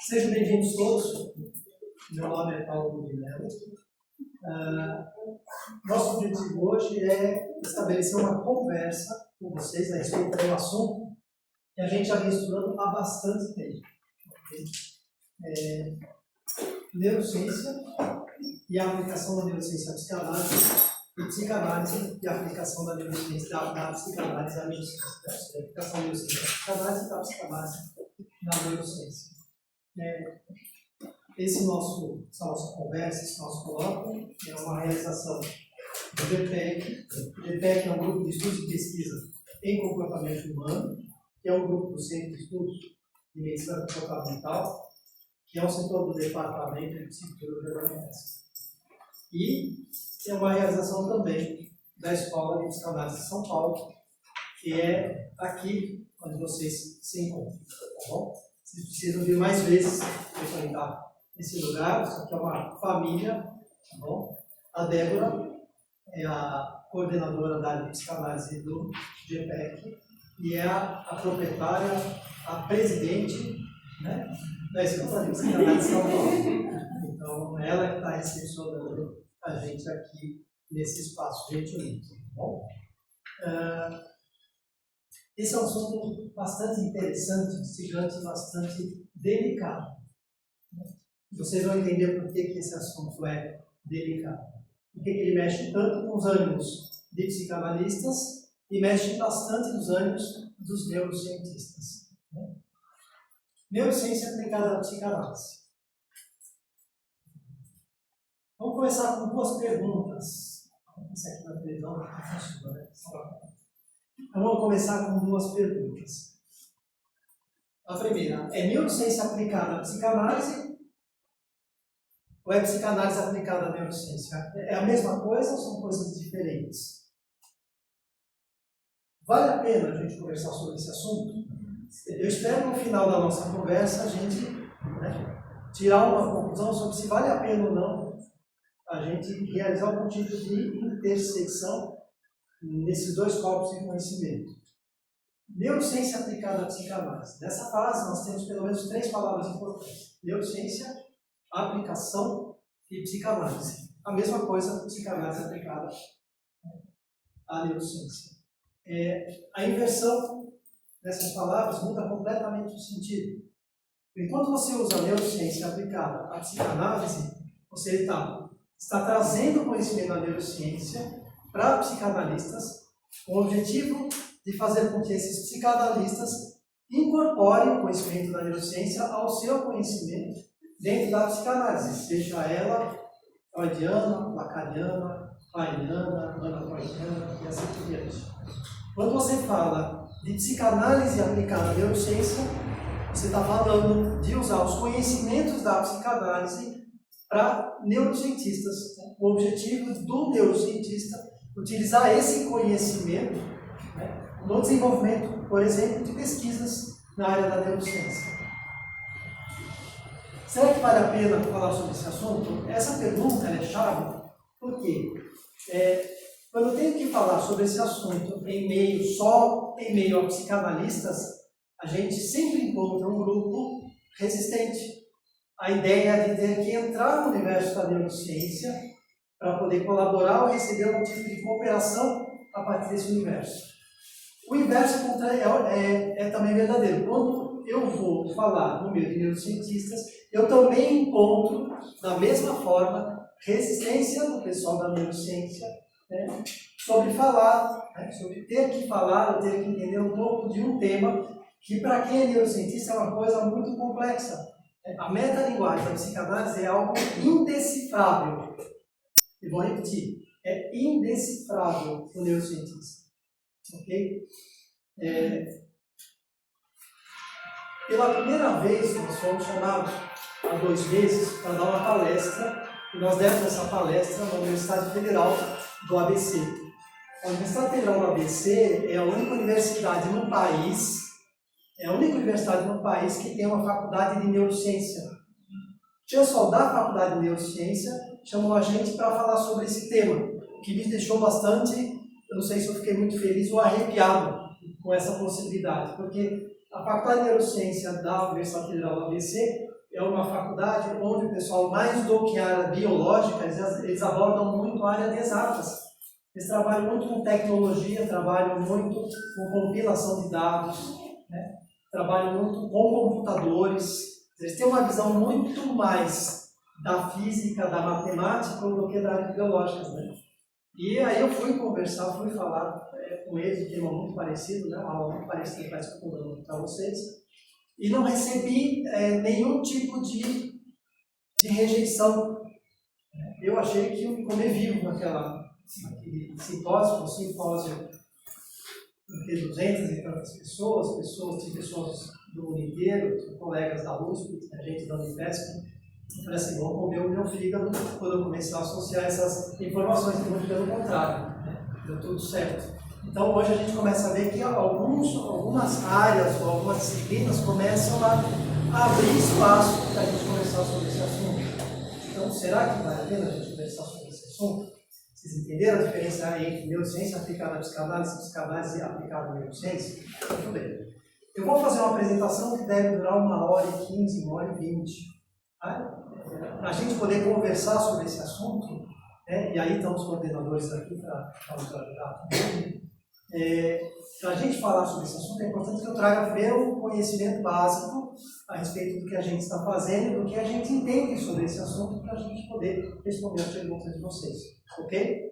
Sejam bem-vindos todos. Meu nome é Paulo de Mello. Nosso objetivo hoje é estabelecer uma conversa com vocês a respeito de um assunto que a gente já vem estudando há bastante tempo. Neurociência e a aplicação da neurociência à psicanálise, e psicanálise e a aplicação da neurociência da psicanálise à neurociência. A aplicação da neurociência à psicanálise e da psicanálise na neurociência. Essa nossa conversa, esse nosso colóquio, é uma realização do GPEC. O GPEC é um grupo de estudos e pesquisa em comportamento humano, que é um grupo do Centro de Estudos de Medicina Comportamental, que é um setor do Departamento de Psicologia da UNESP. E é uma realização também da Escola de Psicanálise de São Paulo, que é aqui onde vocês se encontram, tá bom? Vocês precisam vir mais vezes frequentar esse lugar. Isso aqui é uma família, tá bom? A Débora é a coordenadora da área de psicanálise do GPEC e é a proprietária, a presidente, né, da Escola de Psicanálise de São Paulo. Então, ela que está recepcionando a gente aqui nesse espaço gentilmente, tá bom? Esse é um assunto bastante interessante, instigante, bastante delicado. Vocês vão entender por que esse assunto é delicado. Porque ele mexe tanto com os ânimos de psicanalistas e mexe bastante nos ânimos dos neurocientistas. Neurociência aplicada à psicanálise. Vamos começar com duas perguntas. Isso aqui na televisão não funciona, né? Então vamos começar com duas perguntas. A primeira, é neurociência aplicada à psicanálise ou é psicanálise aplicada à neurociência? É a mesma coisa ou são coisas diferentes? Vale a pena a gente conversar sobre esse assunto? Eu espero no final da nossa conversa a gente tirar uma conclusão sobre se vale a pena ou não a gente realizar algum tipo de intersecção nesses dois corpos de conhecimento. Neurociência aplicada à psicanálise. Nessa fase nós temos pelo menos 3 palavras importantes. Neurociência, aplicação e psicanálise. A mesma coisa, psicanálise aplicada à neurociência. A inversão dessas palavras muda completamente o sentido. Enquanto você usa a neurociência aplicada à psicanálise, você está trazendo o conhecimento da neurociência para psicanalistas, com o objetivo de fazer com que esses psicanalistas incorporem o conhecimento da neurociência ao seu conhecimento dentro da psicanálise, seja ela freudiana, lacaniana, kleiniana, anatoidiana e assim por diante. Quando você fala de psicanálise aplicada à neurociência, você está falando de usar os conhecimentos da psicanálise para neurocientistas. O objetivo do neurocientista é utilizar esse conhecimento no desenvolvimento, por exemplo, de pesquisas na área da neurociência. Será que vale a pena falar sobre esse assunto? Essa pergunta é chave, porque quando eu tenho que falar sobre esse assunto em meio a psicanalistas, a gente sempre encontra um grupo resistente à ideia de ter que entrar no universo da neurociência para poder colaborar ou receber algum tipo de cooperação a partir desse universo. O inverso é também verdadeiro. Quando eu vou falar no meio de neurocientistas, eu também encontro, da mesma forma, resistência do pessoal da neurociência sobre falar, sobre ter que falar ou ter que entender um pouco de um tema que, para quem é neurocientista, é uma coisa muito complexa. A metalinguagem da psicanálise é algo indecifrável. E vou repetir, é indecifrável o neurocientista. Ok? Pela primeira vez, nós fomos chamados há 2 meses para dar uma palestra, e nós demos essa palestra na Universidade Federal do ABC. A Universidade Federal do ABC é a única universidade no país, que tem uma faculdade de neurociência. O pessoal da faculdade de neurociência chamou a gente para falar sobre esse tema, o que me deixou bastante, eu não sei se eu fiquei muito feliz ou arrepiado com essa possibilidade, porque a Faculdade de Neurociência da Universidade Federal do ABC é uma faculdade onde o pessoal, mais do que a área biológica, eles abordam muito a área de exatas. Eles trabalham muito com tecnologia, trabalham muito com compilação de dados, né? Trabalham muito com computadores. Eles têm uma visão muito mais da física, da matemática, do que da área biológica, né? E aí eu fui conversar, fui falar com eles um tema muito parecido, né? Uma aula muito parecida que eu estou dando para vocês. E não recebi nenhum tipo de rejeição. Eu achei que eu me comer vivo naquele simpósio, porque 200 e tantas pessoas, tinha pessoas do mundo inteiro, colegas da USP, gente da Unifesp. Eu falei assim, vou comer o meu fígado quando eu começar a associar essas informações, que muito pelo contrário, né? Deu tudo certo. Então hoje a gente começa a ver que algumas áreas ou algumas disciplinas começam a abrir espaço para a gente conversar sobre esse assunto. Então será que vale a pena a gente conversar sobre esse assunto? Vocês entenderam a diferença entre neurociência aplicada à psicanálise e psicanálise aplicada à neurociência? Muito bem. Eu vou fazer uma apresentação que deve durar 1h15, 1h20. Para a gente poder conversar sobre esse assunto, né? E aí estão os coordenadores aqui para nos ajudar também. Para a gente falar sobre esse assunto, é importante que eu traga primeiro um conhecimento básico a respeito do que a gente está fazendo, do que a gente entende sobre esse assunto, para a gente poder responder as perguntas de vocês. Ok?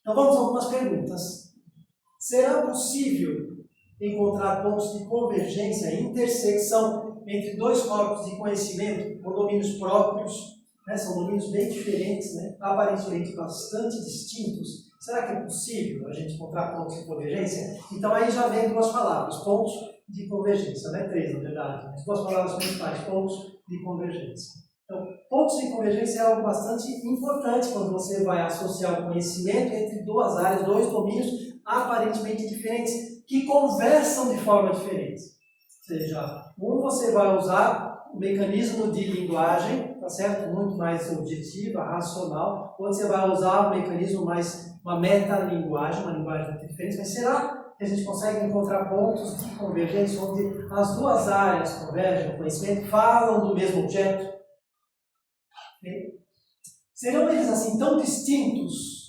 Então vamos a algumas perguntas. Será possível encontrar pontos de convergência e intersecção entre dois corpos de conhecimento com domínios próprios, né? São domínios bem diferentes, né? Aparentemente bastante distintos? Será que é possível a gente encontrar pontos de convergência? Então aí já vem duas palavras, pontos de convergência, não é três na verdade, mas duas palavras principais, pontos de convergência. Então, pontos de convergência é algo bastante importante quando você vai associar o conhecimento entre duas áreas, dois domínios aparentemente diferentes, que conversam de forma diferente. Ou seja, você vai usar o mecanismo de linguagem, tá certo? Muito mais objetiva, racional, ou você vai usar um mecanismo mais, uma metalinguagem, uma linguagem muito diferente. Mas será que a gente consegue encontrar pontos de convergência onde as duas áreas convergem, o conhecimento, falam do mesmo objeto? Okay? Serão eles assim tão distintos?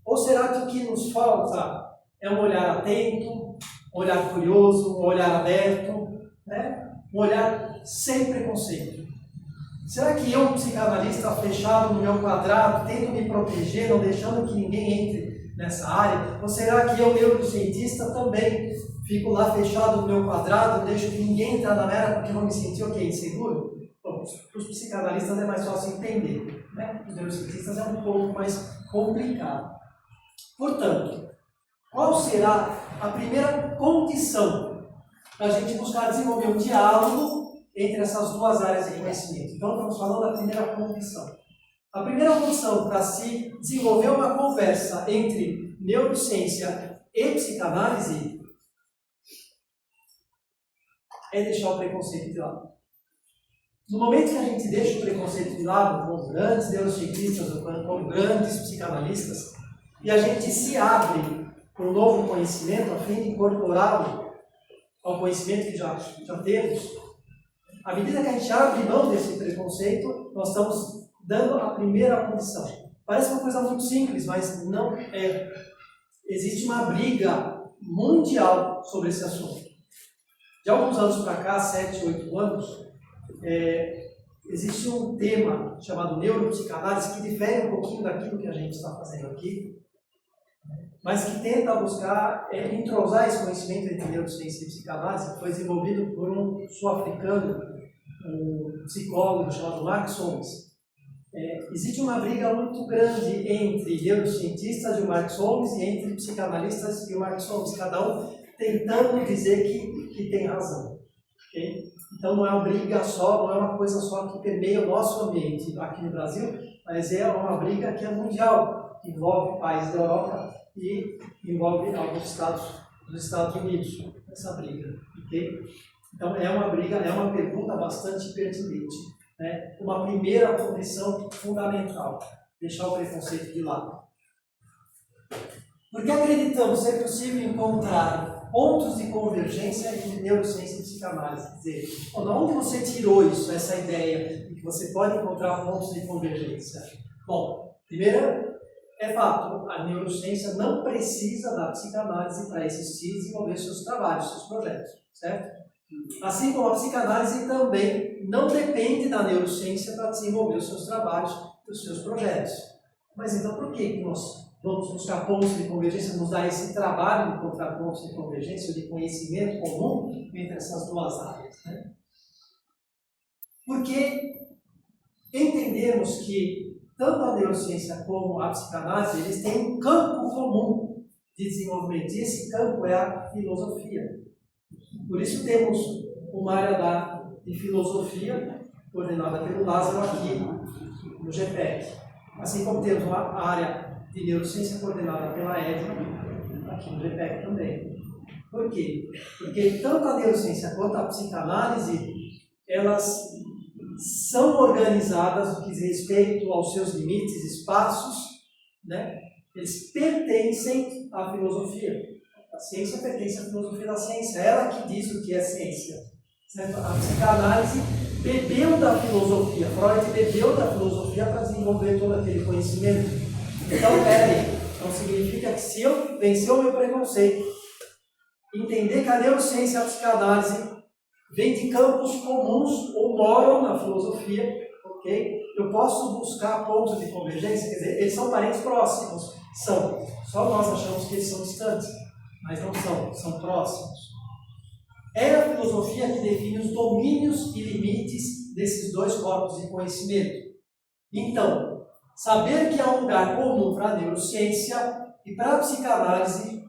Ou será que o que nos falta é um olhar atento, um olhar curioso, um olhar aberto, né? Um olhar sem preconceito? Será que eu, psicanalista, fechado no meu quadrado, tento me proteger, não deixando que ninguém entre nessa área? Ou será que eu, neurocientista, também fico lá fechado no meu quadrado, não deixo que ninguém entre na minha área porque eu vou me sentir inseguro? Bom, para os psicanalistas é mais fácil entender, né? Para os neurocientistas é um pouco mais complicado. Portanto, qual será a primeira condição para a gente buscar desenvolver um diálogo entre essas duas áreas de conhecimento? Então, estamos falando da primeira condição. A primeira condição para se desenvolver uma conversa entre neurociência e psicanálise é deixar o preconceito de lado. No momento que a gente deixa o preconceito de lado, como grandes neurocientistas ou como grandes psicanalistas, e a gente se abre para um novo conhecimento, a fim de incorporá-lo ao conhecimento que já temos, à medida que a gente abre mão desse preconceito, nós estamos dando a primeira condição. Parece uma coisa muito simples, mas não é. Existe uma briga mundial sobre esse assunto. De alguns anos para cá, 7, 8 anos, existe um tema chamado neuropsicanálise que difere um pouquinho daquilo que a gente está fazendo aqui, mas que tenta buscar entrosar esse conhecimento entre neurociência e psicanálise, que foi desenvolvido por um sul-africano, um psicólogo chamado Mark Solms. Existe uma briga muito grande entre neurocientistas e o Mark Solms e entre psicanalistas e o Mark Solms, cada um tentando dizer que tem razão. Okay? Então não é uma briga só, não é uma coisa só que permeia o nosso ambiente aqui no Brasil, mas é uma briga que é mundial, que envolve países da Europa e envolve alguns estados dos Estados Unidos, essa briga. Okay? Então é uma briga, é uma pergunta bastante pertinente. Né? Uma primeira condição fundamental, deixar o preconceito de lado. Porque acreditamos ser possível encontrar pontos de convergência entre neurociência e psicanálise. Quer dizer, de onde você tirou isso, essa ideia de que você pode encontrar pontos de convergência? Bom, primeiro, é fato, a neurociência não precisa da psicanálise para existir e desenvolver seus trabalhos, seus projetos, certo? Assim como a psicanálise também não depende da neurociência para desenvolver os seus trabalhos e os seus projetos. Mas então por que nós vamos buscar pontos de convergência, nos dar esse trabalho de encontrar pontos de convergência, de conhecimento comum entre essas duas áreas, né? Porque entendemos que tanto a neurociência como a psicanálise, eles têm um campo comum de desenvolvimento, e esse campo é a filosofia. Por isso temos uma área de filosofia coordenada pelo Lázaro aqui no GPEC. Assim como temos uma área de neurociência coordenada pela Edna aqui no GPEC também. Por quê? Porque tanto a neurociência quanto a psicanálise, elas são organizadas no que diz respeito aos seus limites, espaços, né? Eles pertencem à filosofia. A ciência pertence à filosofia da ciência, ela que diz o que é ciência. Certo? A psicanálise bebeu da filosofia, Freud bebeu da filosofia para desenvolver todo aquele conhecimento. Então, peraí, então significa que se eu vencer o meu preconceito, entender que a neurociência e a psicanálise vêm de campos comuns ou moram na filosofia, ok? Eu posso buscar pontos de convergência, quer dizer, eles são parentes próximos, são. Só nós achamos que eles são distantes. Mas não são próximos. É a filosofia que define os domínios e limites desses dois corpos de conhecimento. Então, saber que há um lugar comum para a neurociência e para a psicanálise,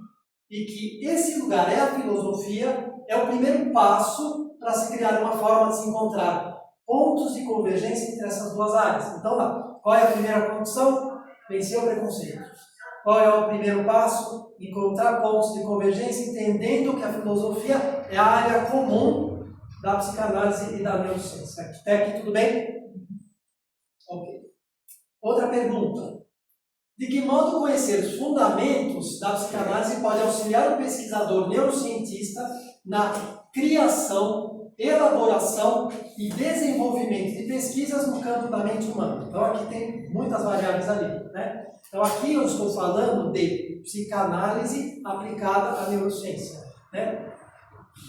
e que esse lugar é a filosofia, é o primeiro passo para se criar uma forma de se encontrar pontos de convergência entre essas duas áreas. Então, qual é a primeira condição? Vencer o preconceito. Qual é o primeiro passo? Encontrar pontos de convergência, entendendo que a filosofia é a área comum da psicanálise e da neurociência. Até aqui tudo bem? Ok. Outra pergunta. De que modo conhecer os fundamentos da psicanálise pode auxiliar o pesquisador neurocientista na criação, elaboração e desenvolvimento de pesquisas no campo da mente humana? Então aqui tem muitas variáveis ali, né? Então aqui eu estou falando de psicanálise aplicada à neurociência, né?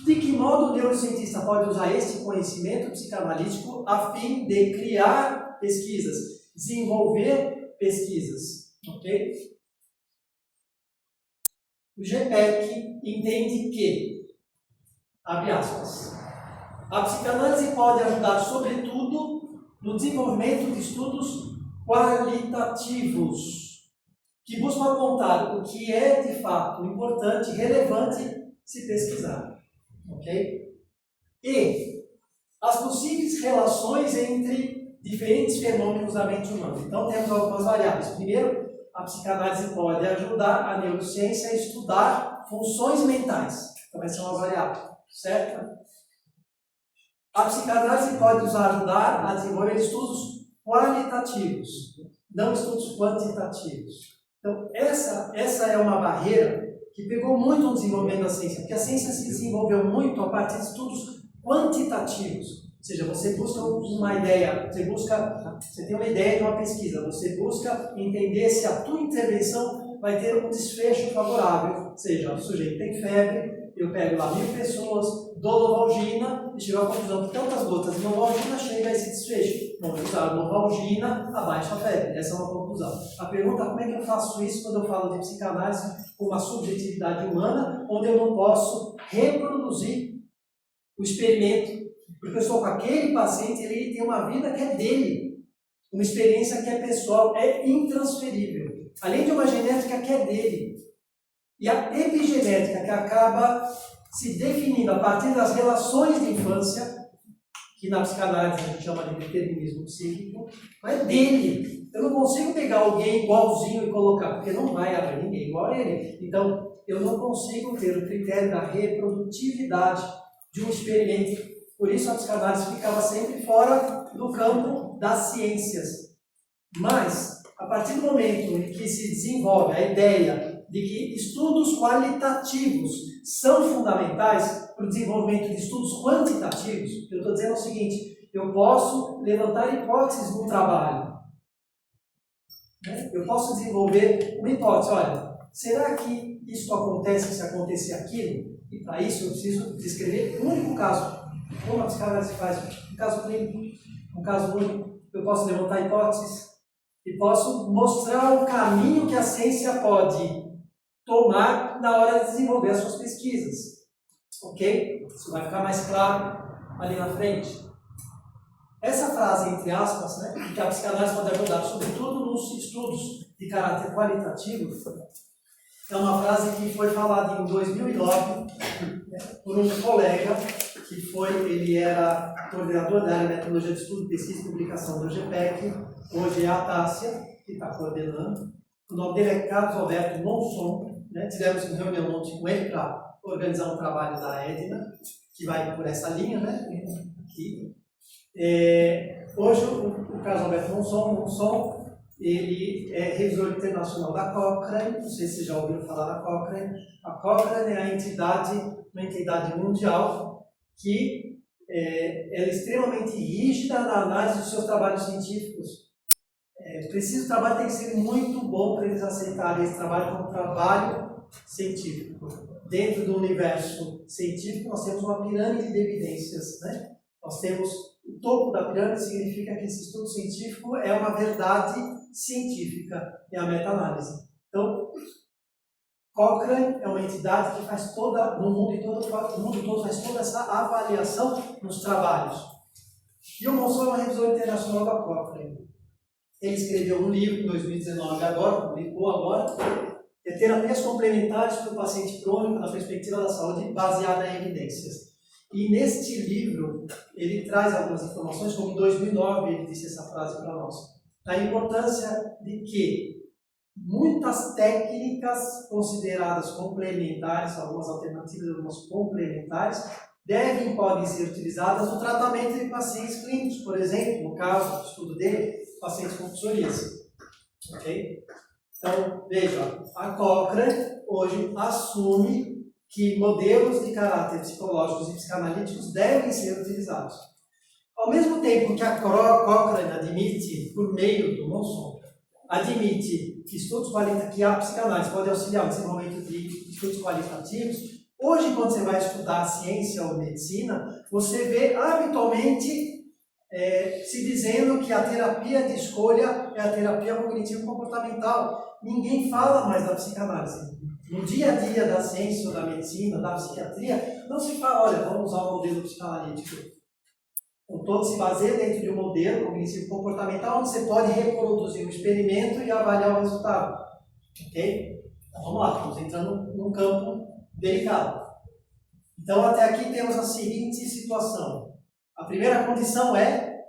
De que modo o neurocientista pode usar esse conhecimento psicanalítico a fim de criar pesquisas, desenvolver pesquisas, ok? O GPEC entende que, abre aspas, a psicanálise pode ajudar, sobretudo, no desenvolvimento de estudos qualitativos, que buscam apontar o que é, de fato, importante e relevante se pesquisar. Ok? E as possíveis relações entre diferentes fenômenos da mente humana. Então, temos algumas variáveis. Primeiro, a psicanálise pode ajudar a neurociência a estudar funções mentais. Então, essa é uma variável, certo? A psicanálise pode ajudar a desenvolver estudos qualitativos, não estudos quantitativos. Então, essa é uma barreira que pegou muito no desenvolvimento da ciência, porque a ciência se desenvolveu muito a partir de estudos quantitativos. Ou seja, você busca uma ideia, você tem uma ideia de uma pesquisa, você busca entender se a tua intervenção vai ter um desfecho favorável. Ou seja, o sujeito tem febre, eu pego lá 1000 pessoas, dou Novalgina e chego à conclusão que tantas gotas de Novalgina chegam a esse desfecho. Vamos usar Novalgina, abaixa a febre. Essa é uma conclusão. A pergunta é como é que eu faço isso quando eu falo de psicanálise com uma subjetividade humana, onde eu não posso reproduzir o experimento, porque eu estou com aquele paciente, ele tem uma vida que é dele, uma experiência que é pessoal, é intransferível, além de uma genética que é dele. E a epigenética, que acaba se definindo a partir das relações de infância, que na psicanálise a gente chama de determinismo psíquico, é dele. Eu não consigo pegar alguém igualzinho e colocar, porque não vai haver ninguém igual a ele. Então, eu não consigo ter o critério da reprodutividade de um experimento. Por isso, a psicanálise ficava sempre fora do campo das ciências. Mas, a partir do momento em que se desenvolve a ideia de que estudos qualitativos são fundamentais para o desenvolvimento de estudos quantitativos. Eu estou dizendo o seguinte: eu posso levantar hipóteses no trabalho. Eu posso desenvolver uma hipótese. Olha, será que isso acontece se acontecer aquilo? E para isso eu preciso descrever um único caso. Como a psicanálise faz? Um caso clínico, um caso único. Eu posso levantar hipóteses e posso mostrar o caminho que a ciência pode tomar na hora de desenvolver as suas pesquisas. Ok? Isso vai ficar mais claro ali na frente. Essa frase, entre aspas, né, que a psicanálise pode ajudar, sobretudo nos estudos de caráter qualitativo, é uma frase que foi falada em 2009 por um colega ele era coordenador da área de metodologia de estudo, pesquisa e publicação do GPEC, hoje é a Tássia, que está coordenando. O nome dele é Carlos Alberto Monson, né? Tivemos uma reunião ontem com ele para organizar um trabalho da Edna, que vai por essa linha, né? Aqui. Hoje o Carlos Alberto Monson, ele é revisor internacional da Cochrane, não sei se vocês já ouviram falar da Cochrane. A Cochrane é uma entidade mundial que ela é extremamente rígida na análise dos seus trabalhos científicos. O trabalho tem que ser muito bom para eles aceitarem esse trabalho como trabalho científico. Dentro do universo científico, nós temos uma pirâmide de evidências, né? Nós temos o topo da pirâmide, significa que esse estudo científico é uma verdade científica, é a meta-análise. Então, Cochrane é uma entidade que faz no mundo todo faz toda essa avaliação nos trabalhos. E o Monson é um revisor internacional da Cochrane. Ele escreveu um livro em 2019, publicou agora, Terapias Complementares para o Paciente Crônico na Perspectiva da Saúde, baseada em evidências. E neste livro, ele traz algumas informações, como em 2009 ele disse essa frase para nós, a importância de que muitas técnicas consideradas complementares, algumas alternativas, algumas complementares, podem ser utilizadas no tratamento de pacientes clínicos, por exemplo, no caso do estudo dele, pacientes com psoríase. Ok? Então, veja, a Cochrane hoje assume que modelos de caráter psicológicos e psicanalíticos devem ser utilizados. Ao mesmo tempo que a Cochrane admite, por meio do Monson, admite que a psicanálise pode auxiliar no desenvolvimento de estudos qualitativos, hoje, quando você vai estudar ciência ou medicina, você vê habitualmente se dizendo que a terapia de escolha é a terapia cognitivo-comportamental. Ninguém fala mais da psicanálise. No dia a dia da ciência ou da medicina, da psiquiatria, não se fala, olha, vamos usar o modelo psicanalítico. Então, todo se baseia dentro de um modelo cognitivo-comportamental onde você pode reproduzir um experimento e avaliar o resultado. Ok? Então, vamos lá, estamos entrando num campo delicado. Então, até aqui temos a seguinte situação. A primeira condição é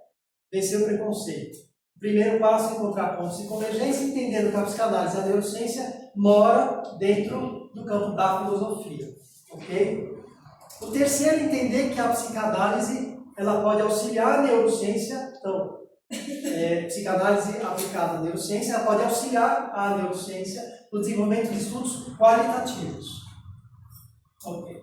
vencer o preconceito. O primeiro passo é encontrar pontos de convergência, entendendo que a psicanálise e a neurociência mora dentro do campo da filosofia. Ok? O terceiro é entender que a psicanálise ela pode auxiliar a neurociência. Então, psicanálise aplicada à neurociência ela pode auxiliar a neurociência no desenvolvimento de estudos qualitativos. Ok.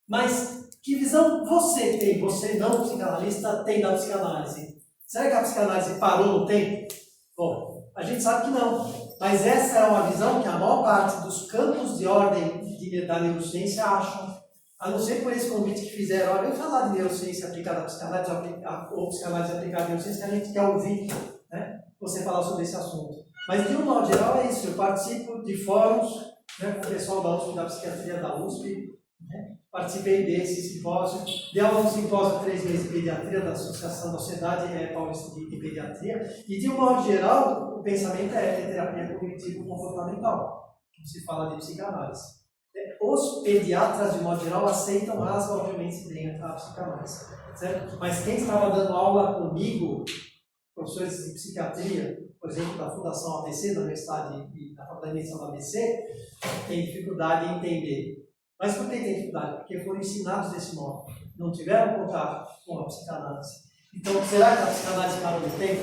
Mas que visão você tem, você não psicanalista, tem da psicanálise? Será que a psicanálise parou no tempo? Bom, a gente sabe que não. Mas essa é uma visão que a maior parte dos campos de ordem da neurociência acham. A não ser por esse convite que fizeram, olha, vem falar de neurociência aplicada à psicanálise ou psicanálise aplicada à neurociência, que a gente quer ouvir, né, você falar sobre esse assunto. Mas, de um modo geral, é isso. Eu participo de fóruns, né, com o pessoal da USP, da psiquiatria da USP, né, participei desse simpósio, dei aula no simpósio 3 meses de pediatria da Associação da Sociedade Paulista de Pediatria, e, de um modo geral, o pensamento é terapia cognitivo-comportamental, não se fala de psicanálise. Os pediatras, de modo geral, aceitam razoavelmente bem a psicanálise, certo? Mas quem estava dando aula comigo, professores de psiquiatria, por exemplo, da Fundação ABC, da Universidade e da Faculdade de Medicina da ABC, tem dificuldade em entender. Mas por que tem dificuldade? Porque foram ensinados desse modo, não tiveram contato com a psicanálise. Então, será que a psicanálise parou no tempo?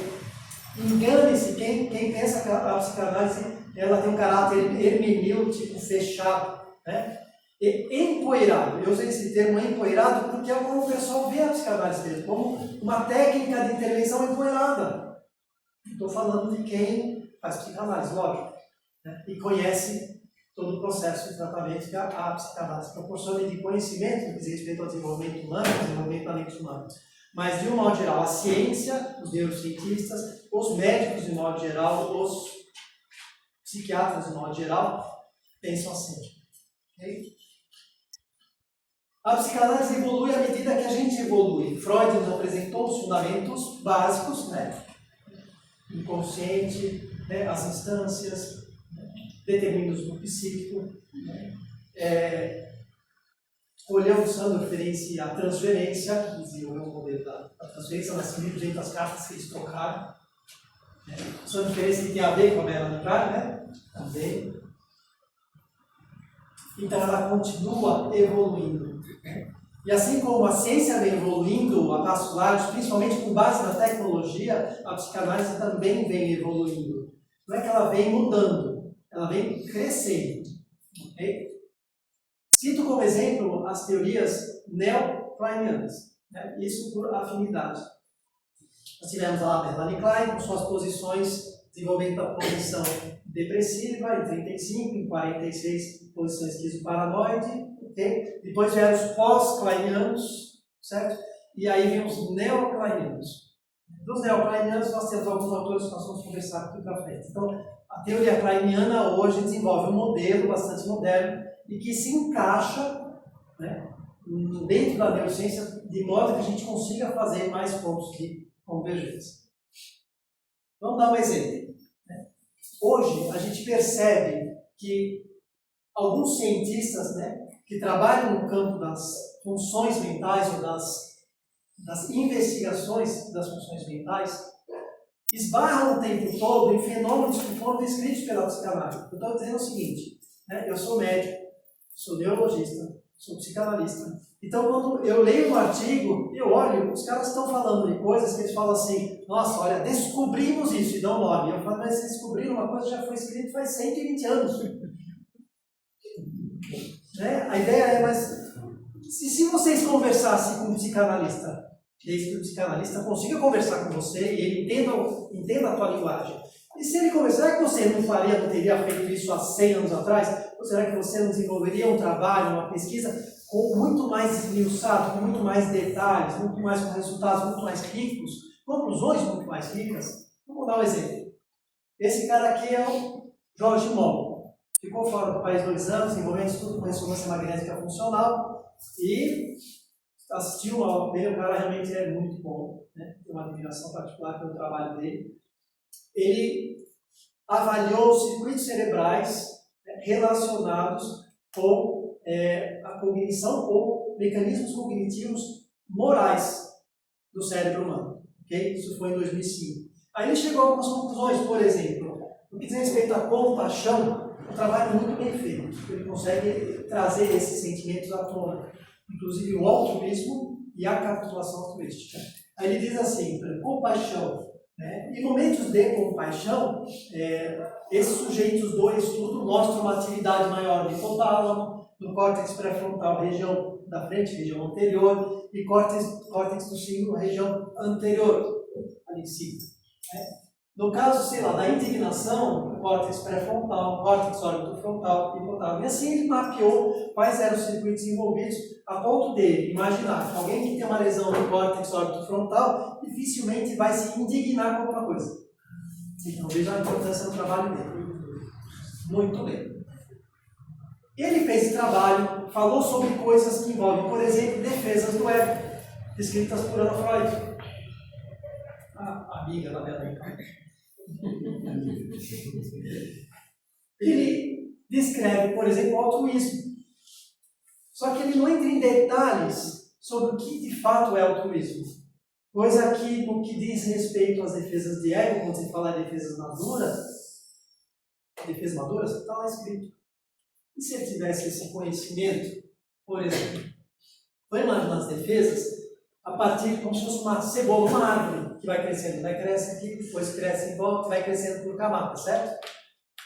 Engane-se quem pensa que a psicanálise ela tem um caráter hermenêutico fechado, né? E empoeirado. Eu usei esse termo empoeirado porque é como o pessoal vê a psicanálise mesmo, como uma técnica de intervenção empoeirada. Estou falando de quem faz psicanálise, lógico, né? E conhece todo o processo de tratamento que a psicanálise proporciona de conhecimento no que diz respeito ao desenvolvimento humano, ao desenvolvimento da mente humana. Mas, de um modo geral, a ciência, os neurocientistas, os médicos, de modo geral, os psiquiatras, de modo geral, pensam assim. Okay? A psicanálise evolui à medida que a gente evolui. Freud nos apresentou os fundamentos básicos, né? Inconsciente, né? As instâncias, né? Determinismo psíquico, né? Escolheu o Sandor a transferência, que desenvolveu o modelo da transferência, nas livros das cartas que eles trocaram. Né? Sandor que tem a ver com a Melanie Klein, né? Também. Então ela continua evoluindo. E assim como a ciência vem evoluindo a passos largos, principalmente com base na tecnologia, a psicanálise também vem evoluindo. Não é que ela vem mudando, ela vem crescendo. Okay? Cito como exemplo as teorias neocleinianas, né? Isso por afinidade. Nós tivemos lá a Melanie Klein com suas posições, desenvolvendo a posição depressiva em 35, em 46, posição esquizoparanoide. Okay? Depois vieram os pós-kleinianos, certo? E aí vem os neocleinianos. Dos neocleinianos nós temos alguns autores que nós vamos conversar aqui para frente. Então, a teoria kleiniana hoje desenvolve um modelo bastante moderno e que se encaixa, né, dentro da neurociência de modo que a gente consiga fazer mais pontos de convergência. Vamos dar um exemplo. Né? Hoje a gente percebe que alguns cientistas, né, que trabalham no campo das funções mentais ou das investigações das funções mentais esbarram o tempo todo em fenômenos que foram descritos pela psicanálise. Eu estou dizendo o seguinte, né, eu sou médico, sou neurologista, sou psicanalista. Então, quando eu leio um artigo, eu olho, os caras estão falando de coisas que eles falam assim, nossa, olha, descobrimos isso, e dão nome. Eu falo, mas vocês descobriram uma coisa que já foi escrita faz 120 anos. Né? A ideia é, mas se vocês conversassem com um psicanalista, desde que o psicanalista consiga conversar com você e ele entenda a tua linguagem, e se ele conversar, será que você não teria feito isso há 100 anos atrás? Ou será que você não desenvolveria um trabalho, uma pesquisa com muito mais esmiuçado, com muito mais detalhes, muito mais com resultados muito mais ricos, conclusões muito mais ricas? Vamos dar um exemplo. Esse cara aqui é o Jorge Moll. Ficou fora do país 2 anos, desenvolvendo estudo com ressonância magnética funcional e assistiu uma aula dele. O cara realmente é muito bom, né? Tem uma admiração particular pelo trabalho dele. Ele avaliou circuitos cerebrais relacionados com a cognição ou mecanismos cognitivos morais do cérebro humano. Okay? Isso foi em 2005. Aí ele chegou a algumas conclusões, por exemplo, no que diz respeito à compaixão, um trabalho muito bem feito. Ele consegue trazer esses sentimentos à tona, inclusive o altruísmo e a capitulação altruística. Aí ele diz assim, compaixão. Em momentos de compaixão, esses sujeitos do estudo mostram uma atividade maior no hipotálamo, no córtex pré-frontal, região da frente, região anterior, e córtex do cílio, região anterior, ali em cima. No caso, sei lá, da indignação, córtex pré-frontal, córtex órbito-frontal, hipotálamo. E assim ele mapeou quais eram os circuitos envolvidos, a ponto de imaginar que alguém que tem uma lesão no córtex órbito-frontal dificilmente vai se indignar com alguma coisa. Então veja a importância do trabalho dele. Muito bem. Ele fez esse trabalho, falou sobre coisas que envolvem, por exemplo, defesas do ego, descritas por Anna Freud. A amiga da minha mãe. Ele descreve, por exemplo, o altruísmo. Só que ele não entra em detalhes sobre o que de fato é altruísmo. Coisa que, no que diz respeito às defesas de ego, quando se fala de defesas maduras, está lá escrito. E se ele tivesse esse conhecimento, por exemplo, vamos imaginar as defesas a partir como se fosse uma cebola, uma árvore que vai crescendo, vai crescendo aqui, depois cresce em volta, vai crescendo por camadas, certo?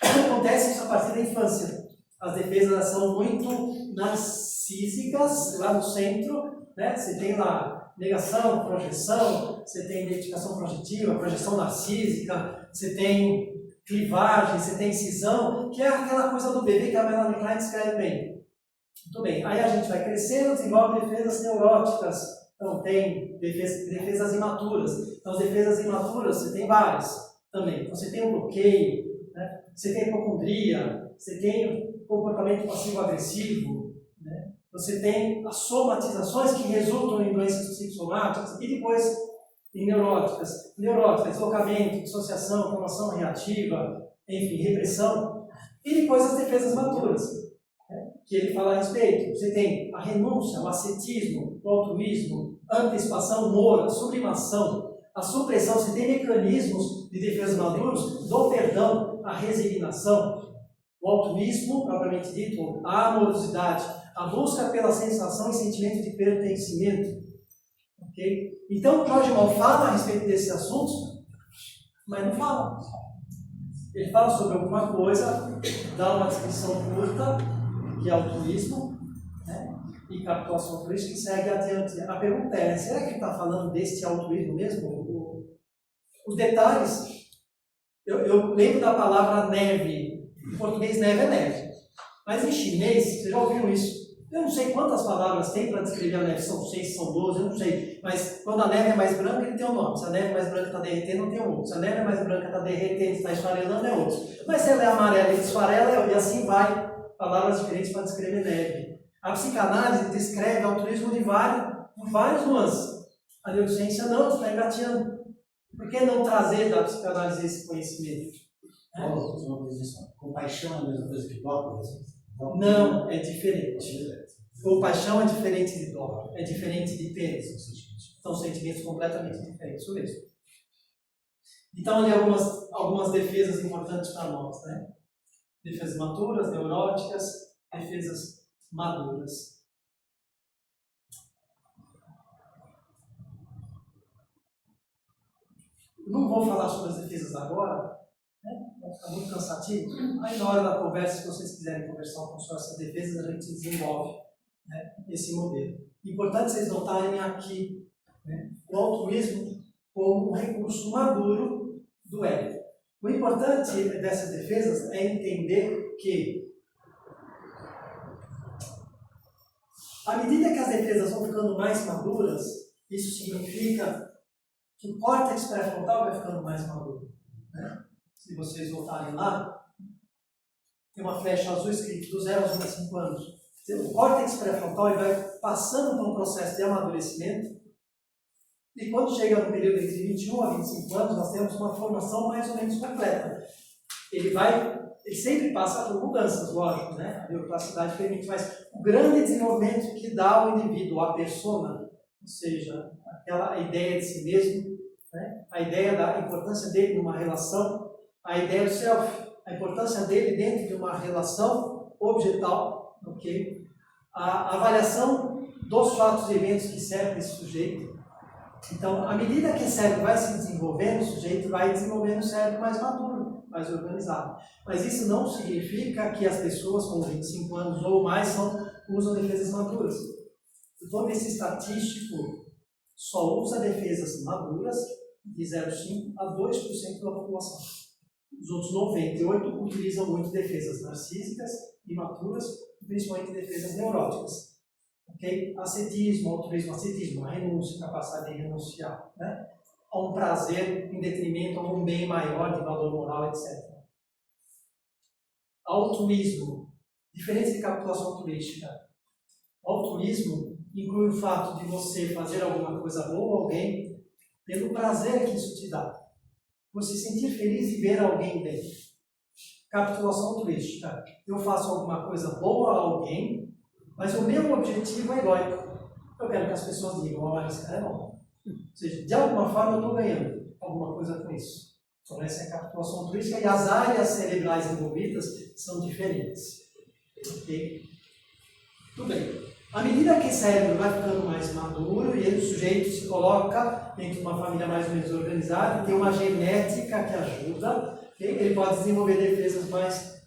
Acontece isso a partir da infância. As defesas elas são muito narcísicas, lá no centro, né? Você tem lá negação, projeção, você tem identificação projetiva, projeção narcísica, você tem clivagem, você tem incisão, que é aquela coisa do bebê que a Melanie Klein descreve bem. Muito bem, aí a gente vai crescendo, desenvolve defesas neuróticas, então tem defesas imaturas. Então as defesas imaturas você tem várias também. Então, você tem o bloqueio, né? Você tem a hipocondria, você tem o comportamento passivo-agressivo, né? Você tem as somatizações que resultam em doenças psicossomáticas e depois em neuróticas, deslocamento, dissociação, formação reativa, enfim, repressão, e depois as defesas maturas, né, que ele fala a respeito. Você tem a renúncia, o ascetismo, o altruísmo, a antecipação, o humor, a sublimação, a supressão. Você tem mecanismos de defesas maduros do perdão, a resignação, o altruísmo, propriamente dito, a amorosidade, a busca pela sensação e sentimento de pertencimento. Okay? Então, George Mann fala a respeito desses assuntos, mas não fala. Ele fala sobre alguma coisa, dá uma descrição curta, que é altruísmo, né? E capitulação altruística, e segue adiante. A pergunta é, será que ele está falando deste altruísmo mesmo? Os detalhes, eu lembro da palavra neve. Em português, neve é neve. Mas em chinês, vocês já ouviram isso? Eu não sei quantas palavras tem para descrever a neve, são 6, são 12, eu não sei. Mas quando a neve é mais branca, ele tem um nome. Se a neve é mais branca está derretendo, não tem outro. Se a neve é mais branca está derretendo, está esfarelando, é outro. Mas se ela é amarela e esfarela, e assim vai. Palavras diferentes para descrever neve. A psicanálise descreve altruísmo de vários nuances. A neurociência não, está engateando. Por que não trazer da psicanálise esse conhecimento? Compaixão é a mesma coisa que dó, por exemplo? Não, é diferente. Compaixão é diferente de dó, é diferente de pena. São sentimentos completamente diferentes, isso mesmo. Então, ali algumas defesas importantes para nós, né? Defesas maturas, neuróticas, defesas maduras. Não vou falar sobre as defesas agora, né? Vai ficar muito cansativo. Aí na hora da conversa, se vocês quiserem conversar com essas defesas, a gente desenvolve, né, esse modelo. Importante vocês notarem aqui, né, o altruísmo como um recurso maduro do ego. O importante dessas defesas é entender que, à medida que as defesas vão ficando mais maduras, isso significa que o córtex pré-frontal vai ficando mais maduro, né? Se vocês voltarem lá, tem uma flecha azul escrito do 0 aos 25 anos. O córtex pré-frontal ele vai passando por um processo de amadurecimento, e quando chega no período entre 21 a 25 anos, nós temos uma formação mais ou menos completa. Ele sempre passa por mudanças, lógico, né? A neuroplasticidade permite, mas o grande desenvolvimento que dá ao indivíduo, à persona, ou seja, aquela ideia de si mesmo, né? A ideia da importância dele numa relação, a ideia do self, a importância dele dentro de uma relação objetal, ok? A avaliação dos fatos e eventos que cercam esse sujeito. Então, à medida que esse cérebro vai se desenvolvendo, o sujeito vai desenvolvendo um cérebro mais maduro, mais organizado. Mas isso não significa que as pessoas com 25 anos ou mais usam defesas maduras. O ponto de vista estatístico só usa defesas maduras de 0,5% a 2% da população. Os outros 98% utilizam muito defesas narcísicas, imaturas, principalmente defesas neuróticas. Okay? Ascetismo, altruísmo, ascetismo, a renúncia, a capacidade de renunciar, né? A um prazer em detrimento a um bem maior de valor moral, etc. Altruísmo, diferente de capitulação altruística. Altruísmo inclui o fato de você fazer alguma coisa boa a alguém pelo prazer que isso te dá. Você se sentir feliz de ver alguém bem. Capitulação altruística. Eu faço alguma coisa boa a alguém, mas o meu objetivo é egoico. Eu quero que as pessoas digam, olha, esse cara é bom. Ou seja, de alguma forma eu estou ganhando alguma coisa com isso. Então essa é a capitulação altruística e as áreas cerebrais envolvidas são diferentes. Ok? Tudo bem. À medida que o cérebro vai ficando mais maduro e o sujeito se coloca dentro de uma família mais ou menos organizada, tem uma genética que ajuda, Okay? Ele pode desenvolver defesas mais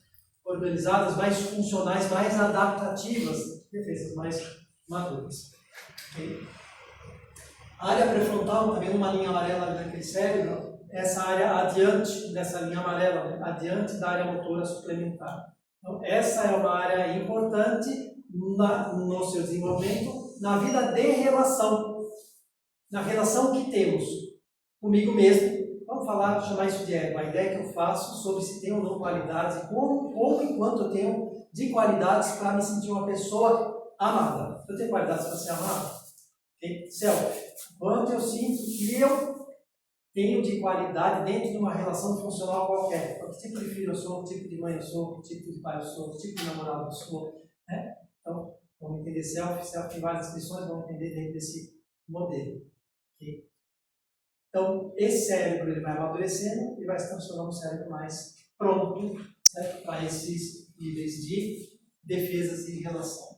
organizadas, mais funcionais, mais adaptativas, defesas mais maduras. Okay? A área pré-frontal, está vendo uma linha amarela ali naquele cérebro? Essa área adiante dessa linha amarela, né? Adiante da área motora suplementar. Então, essa é uma área importante no seu desenvolvimento, na vida de relação, na relação que temos comigo mesmo. Vamos chamar isso de ego, a ideia que eu faço sobre se tenho ou não qualidades, ou enquanto eu tenho de qualidades para me sentir uma pessoa amada. Eu tenho qualidades para ser amado? Okay? Self. Quanto eu sinto que eu tenho de qualidade dentro de uma relação funcional qualquer. Que tipo de filho eu sou, que tipo de mãe eu sou, que tipo de pai eu sou, que tipo de namorado eu sou. Né? Então, vamos entender self. Self tem várias descrições, vamos entender dentro desse modelo. Okay? Então, esse cérebro ele vai amadurecendo e vai se transformando num cérebro mais pronto, certo? Para esses níveis de defesas e relação.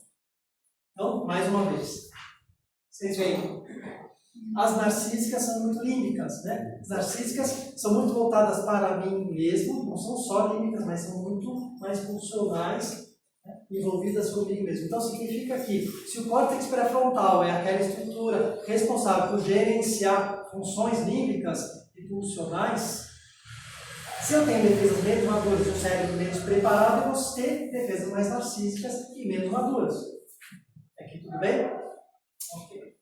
Então, mais uma vez, vocês veem, as narcísicas são muito límbicas, né? As narcísicas são muito voltadas para mim mesmo, não são só límbicas, mas são muito mais funcionais, né? Envolvidas comigo mesmo. Então, significa que se o córtex pré-frontal é aquela estrutura responsável por gerenciar funções límbicas e funcionais, se eu tenho defesas menos maduras e um cérebro menos preparado, eu vou ter defesas mais narcísicas e menos maduras. Aqui tudo bem? Ok.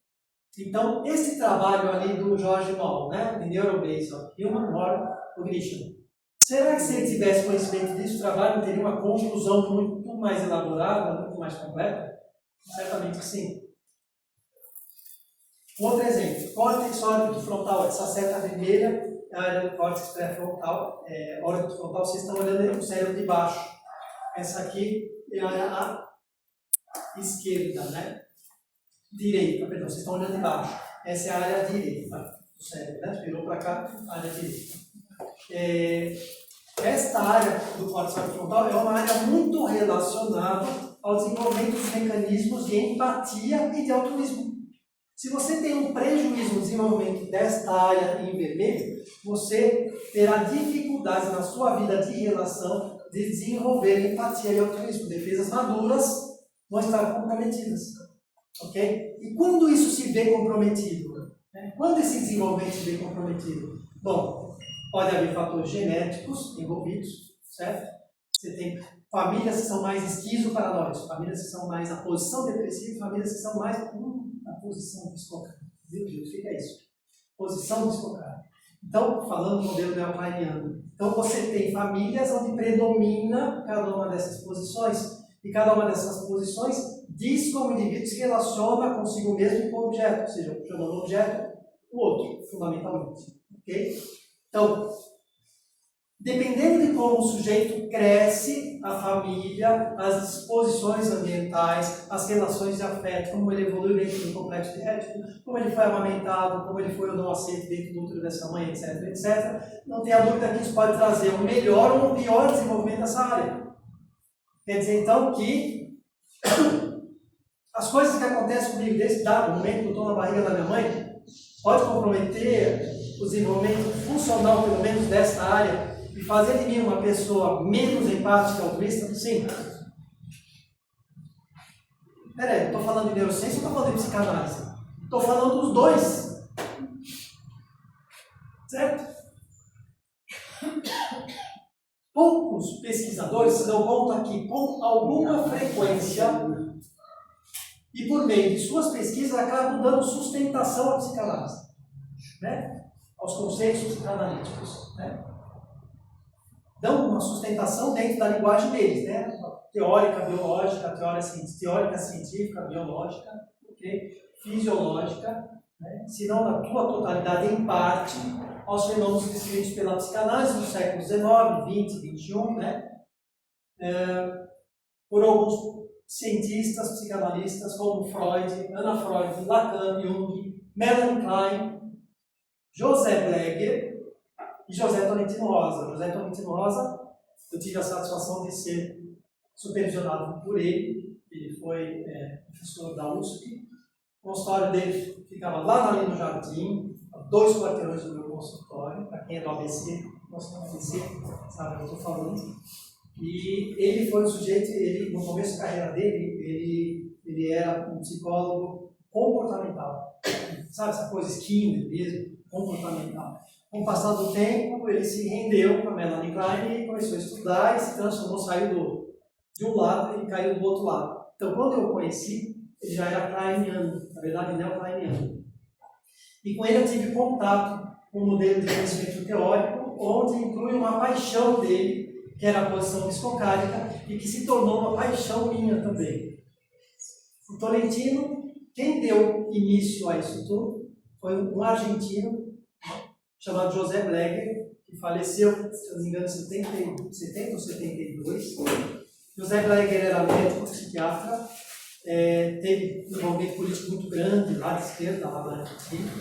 Então, esse trabalho ali do George Moll, né, de Neurobase of Human Moral Cognition, será que se ele tivesse conhecimento disso, o trabalho teria uma conclusão muito mais elaborada, muito mais completa? Certamente que sim. Outro exemplo, córtex órbito frontal, essa seta vermelha é a área do córtex pré-frontal, órbito frontal, vocês estão olhando o cérebro de baixo. Essa aqui é a área à esquerda, né? Direita, perdão, vocês estão olhando de baixo. Essa é a área direita do cérebro, né? Virou para cá, a área direita. Esta área do córtex frontal é uma área muito relacionada ao desenvolvimento dos mecanismos de empatia e de altruísmo. Se você tem um prejuízo no desenvolvimento desta área em vermelho, você terá dificuldades na sua vida de relação de desenvolver empatia e altruísmo. Defesas maduras vão estar comprometidas. Ok? E quando isso se vê comprometido? Né? Quando esse desenvolvimento se vê comprometido? Bom, pode haver fatores genéticos envolvidos, certo? Você tem famílias que são mais esquizoparanoicas, famílias que são mais na posição depressiva, famílias que são mais na posição psicocárica. Meu Deus, o que é isso? Posição psicocárica. Então, falando do modelo neocliniano, então você tem famílias onde predomina cada uma dessas posições, e cada uma dessas posições diz como o indivíduo se relaciona consigo mesmo e com o objeto, ou seja, chamando o objeto o outro, fundamentalmente. Ok? Então, dependendo de como o sujeito cresce, a família, as disposições ambientais, as relações de afeto, como ele evoluiu dentro do complexo de Édipo, como ele foi amamentado, como ele foi ou não aceito dentro do útero dessa mãe, etc, etc, não tem a dúvida que isso pode trazer um melhor ou um pior desenvolvimento dessa área. Quer dizer, então, que as coisas que acontecem comigo desse dado momento que eu estou na barriga da minha mãe, pode comprometer o desenvolvimento funcional, pelo menos dessa área, e fazer de mim uma pessoa menos empática e altruísta? Sim. Peraí, estou falando de neurociência ou estou falando de psicanálise? Estou falando dos dois. Certo? Poucos pesquisadores se dão conta que, com alguma frequência, e por meio de suas pesquisas, acabam dando sustentação à psicanálise, né? Aos conceitos psicanalíticos. Né? Dão uma sustentação dentro da linguagem deles, né? Teórica, biológica, teórica científica, biológica, okay? Fisiológica, né? Se não na tua totalidade, em parte, aos fenômenos descritos pela psicanálise no século XIX, XX, XXI, né? Por alguns cientistas, psicanalistas, como Freud, Anna Freud, Lacan, Jung, Melanie Klein, José Bleger e José Tolentino Rosa. José Tolentino Rosa, eu tive a satisfação de ser supervisionado por ele. Ele foi professor da USP. O consultório dele ficava lá na linha do Jardim, a 2 quarteirões do meu consultório. Para quem é do ABC, você não conhecer, sabe o que eu estou falando. E ele foi um sujeito, no começo da carreira dele, ele era um psicólogo comportamental. Sabe essa coisa Skinner mesmo, comportamental. Com o passar do tempo, ele se rendeu para Melanie Klein e começou a estudar e se transformou, saiu de um lado e caiu do outro lado. Então, quando eu o conheci, ele já era kleiniano, na verdade, neo-kleiniano. E com ele eu tive contato com um modelo de conhecimento teórico, onde inclui uma paixão dele, que era a posição psicocárica, e que se tornou uma paixão minha também. O Tolentino, quem deu início a isso tudo, foi um argentino, chamado José Bleger, que faleceu, se eu não me engano, em 70 ou 72. José Bleger era médico, psiquiatra, teve um envolvimento político muito grande lá de esquerda, lá na Argentina,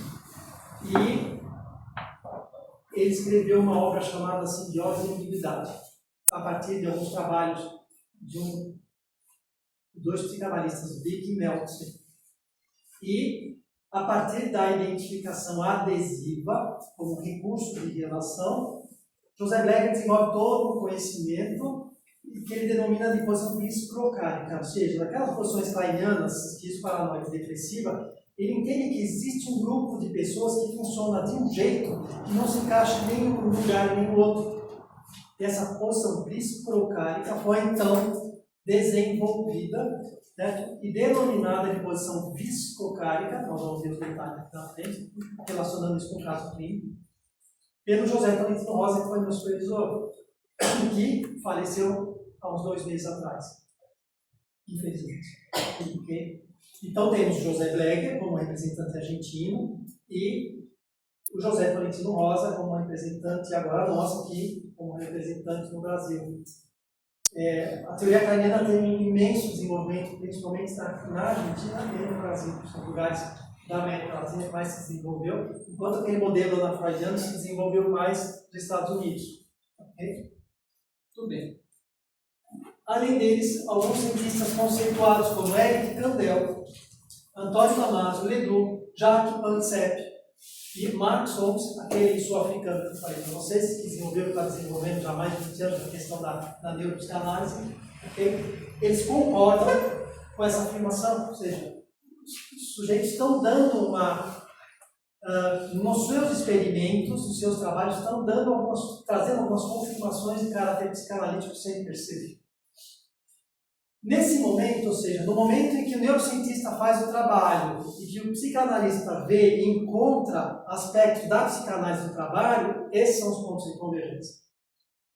e ele escreveu uma obra chamada Simbiose e Ambiguidade, a partir de alguns trabalhos de dois psicanalistas, Vick e Meltzer. E, a partir da identificação adesiva, como recurso de relação, José Bleger desenvolve todo um conhecimento que ele denomina de posição psicocárica, ou seja, naquelas posições kleinianas, esquizoparanoide depressiva, ele entende que existe um grupo de pessoas que funciona de um jeito que não se encaixa nem em um lugar nem no outro. E essa posição psicocárica foi, então, desenvolvida, certo? E denominada de posição psicocárica, nós vamos ver os detalhes aqui na frente, relacionando isso com o caso clínico, pelo José Tolentino Rosa, que foi meu supervisor, que faleceu há uns 2 meses atrás, infelizmente. Okay? Então temos o José Bleger como representante argentino e o José Tolentino Rosa como representante, agora nosso aqui, como representante no Brasil. A teoria kleiniana tem um imenso desenvolvimento, principalmente na Argentina e no Brasil, que são lugares da América Latina que mais se desenvolveu, enquanto aquele modelo da Freudiano se desenvolveu mais nos Estados Unidos. Okay? Tudo bem. Além deles, alguns cientistas conceituados como Eric Kandel, Antônio Damasio, Ledoux, Jacques Pansep e Mark Solms, aquele sul-africano que eu falei para vocês, que desenvolveu, está desenvolvendo já há mais de 20 anos a questão da neuropsicanálise, okay? Eles concordam com essa afirmação, ou seja, os sujeitos estão dando nos seus experimentos, nos seus trabalhos, estão trazendo algumas confirmações de caráter psicanalítico sem perceber. Nesse momento, ou seja, no momento em que o neurocientista faz o trabalho e que o psicanalista vê e encontra aspectos da psicanálise do trabalho, esses são os pontos de convergência.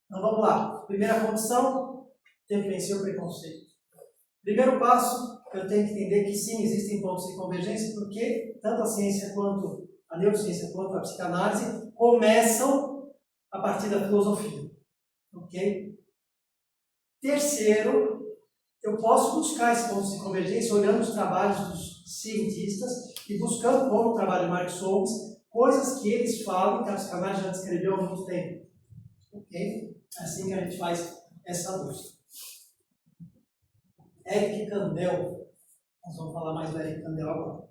Então vamos lá. Primeira condição, tenho que vencer o preconceito. Primeiro passo, eu tenho que entender que sim, existem pontos de convergência, porque tanto a ciência quanto a neurociência quanto a psicanálise começam a partir da filosofia. Ok? Terceiro, eu posso buscar esses pontos de convergência olhando os trabalhos dos cientistas e buscando, como o trabalho de Mark Solms, coisas que eles falam que a psicanálise já descreveu há muito tempo. Ok? É assim que a gente faz essa busca. Eric Kandel. Nós vamos falar mais do Eric Kandel agora.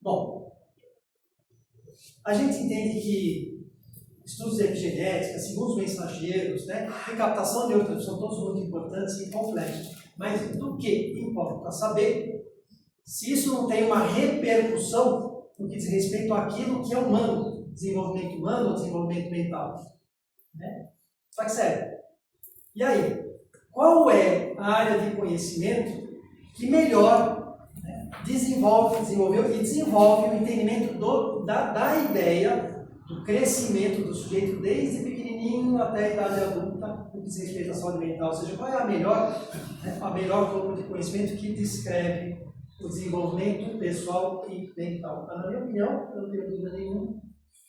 Bom, a gente entende que estudos de epigenética, segundos mensageiros, recaptação de neurotransport são todos muito importantes e complexos. Mas do que importa saber se isso não tem uma repercussão no que diz respeito àquilo que é humano, desenvolvimento humano ou desenvolvimento mental. Só que sério. E aí, qual é a área de conhecimento que melhor desenvolveu e desenvolve o entendimento da ideia do crescimento do sujeito desde pequenininho até a idade adulta, no que diz respeito à saúde mental? Ou seja, qual é a melhor corpo de conhecimento que descreve o desenvolvimento pessoal e mental? Na minha opinião, eu não tenho dúvida nenhuma,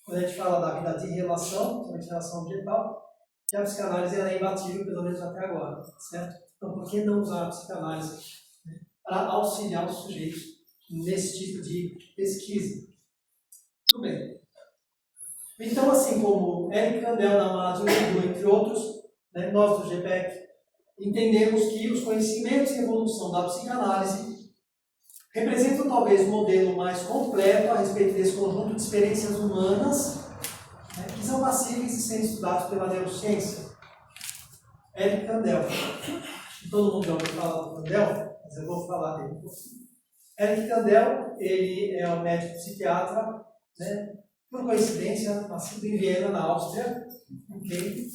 quando a gente fala da vida de relação, de relação objetal, que a psicanálise é imbatível, pelo menos até agora, certo? Então, por que não usar a psicanálise para auxiliar os sujeitos nesse tipo de pesquisa? Tudo bem. Então, assim como Eric Kandel, Damasio, Ledoux, entre outros, nós do GPEC, entendemos que os conhecimentos e evolução da psicanálise representam talvez um modelo mais completo a respeito desse conjunto de experiências humanas, que são passíveis de serem estudados pela neurociência. Eric Kandel. Todo mundo já ouviu falar do Kandel, mas eu vou falar dele um pouquinho. Eric Kandel, ele é um médico psiquiatra, né, por coincidência, nascido em Viena, na Áustria, okay?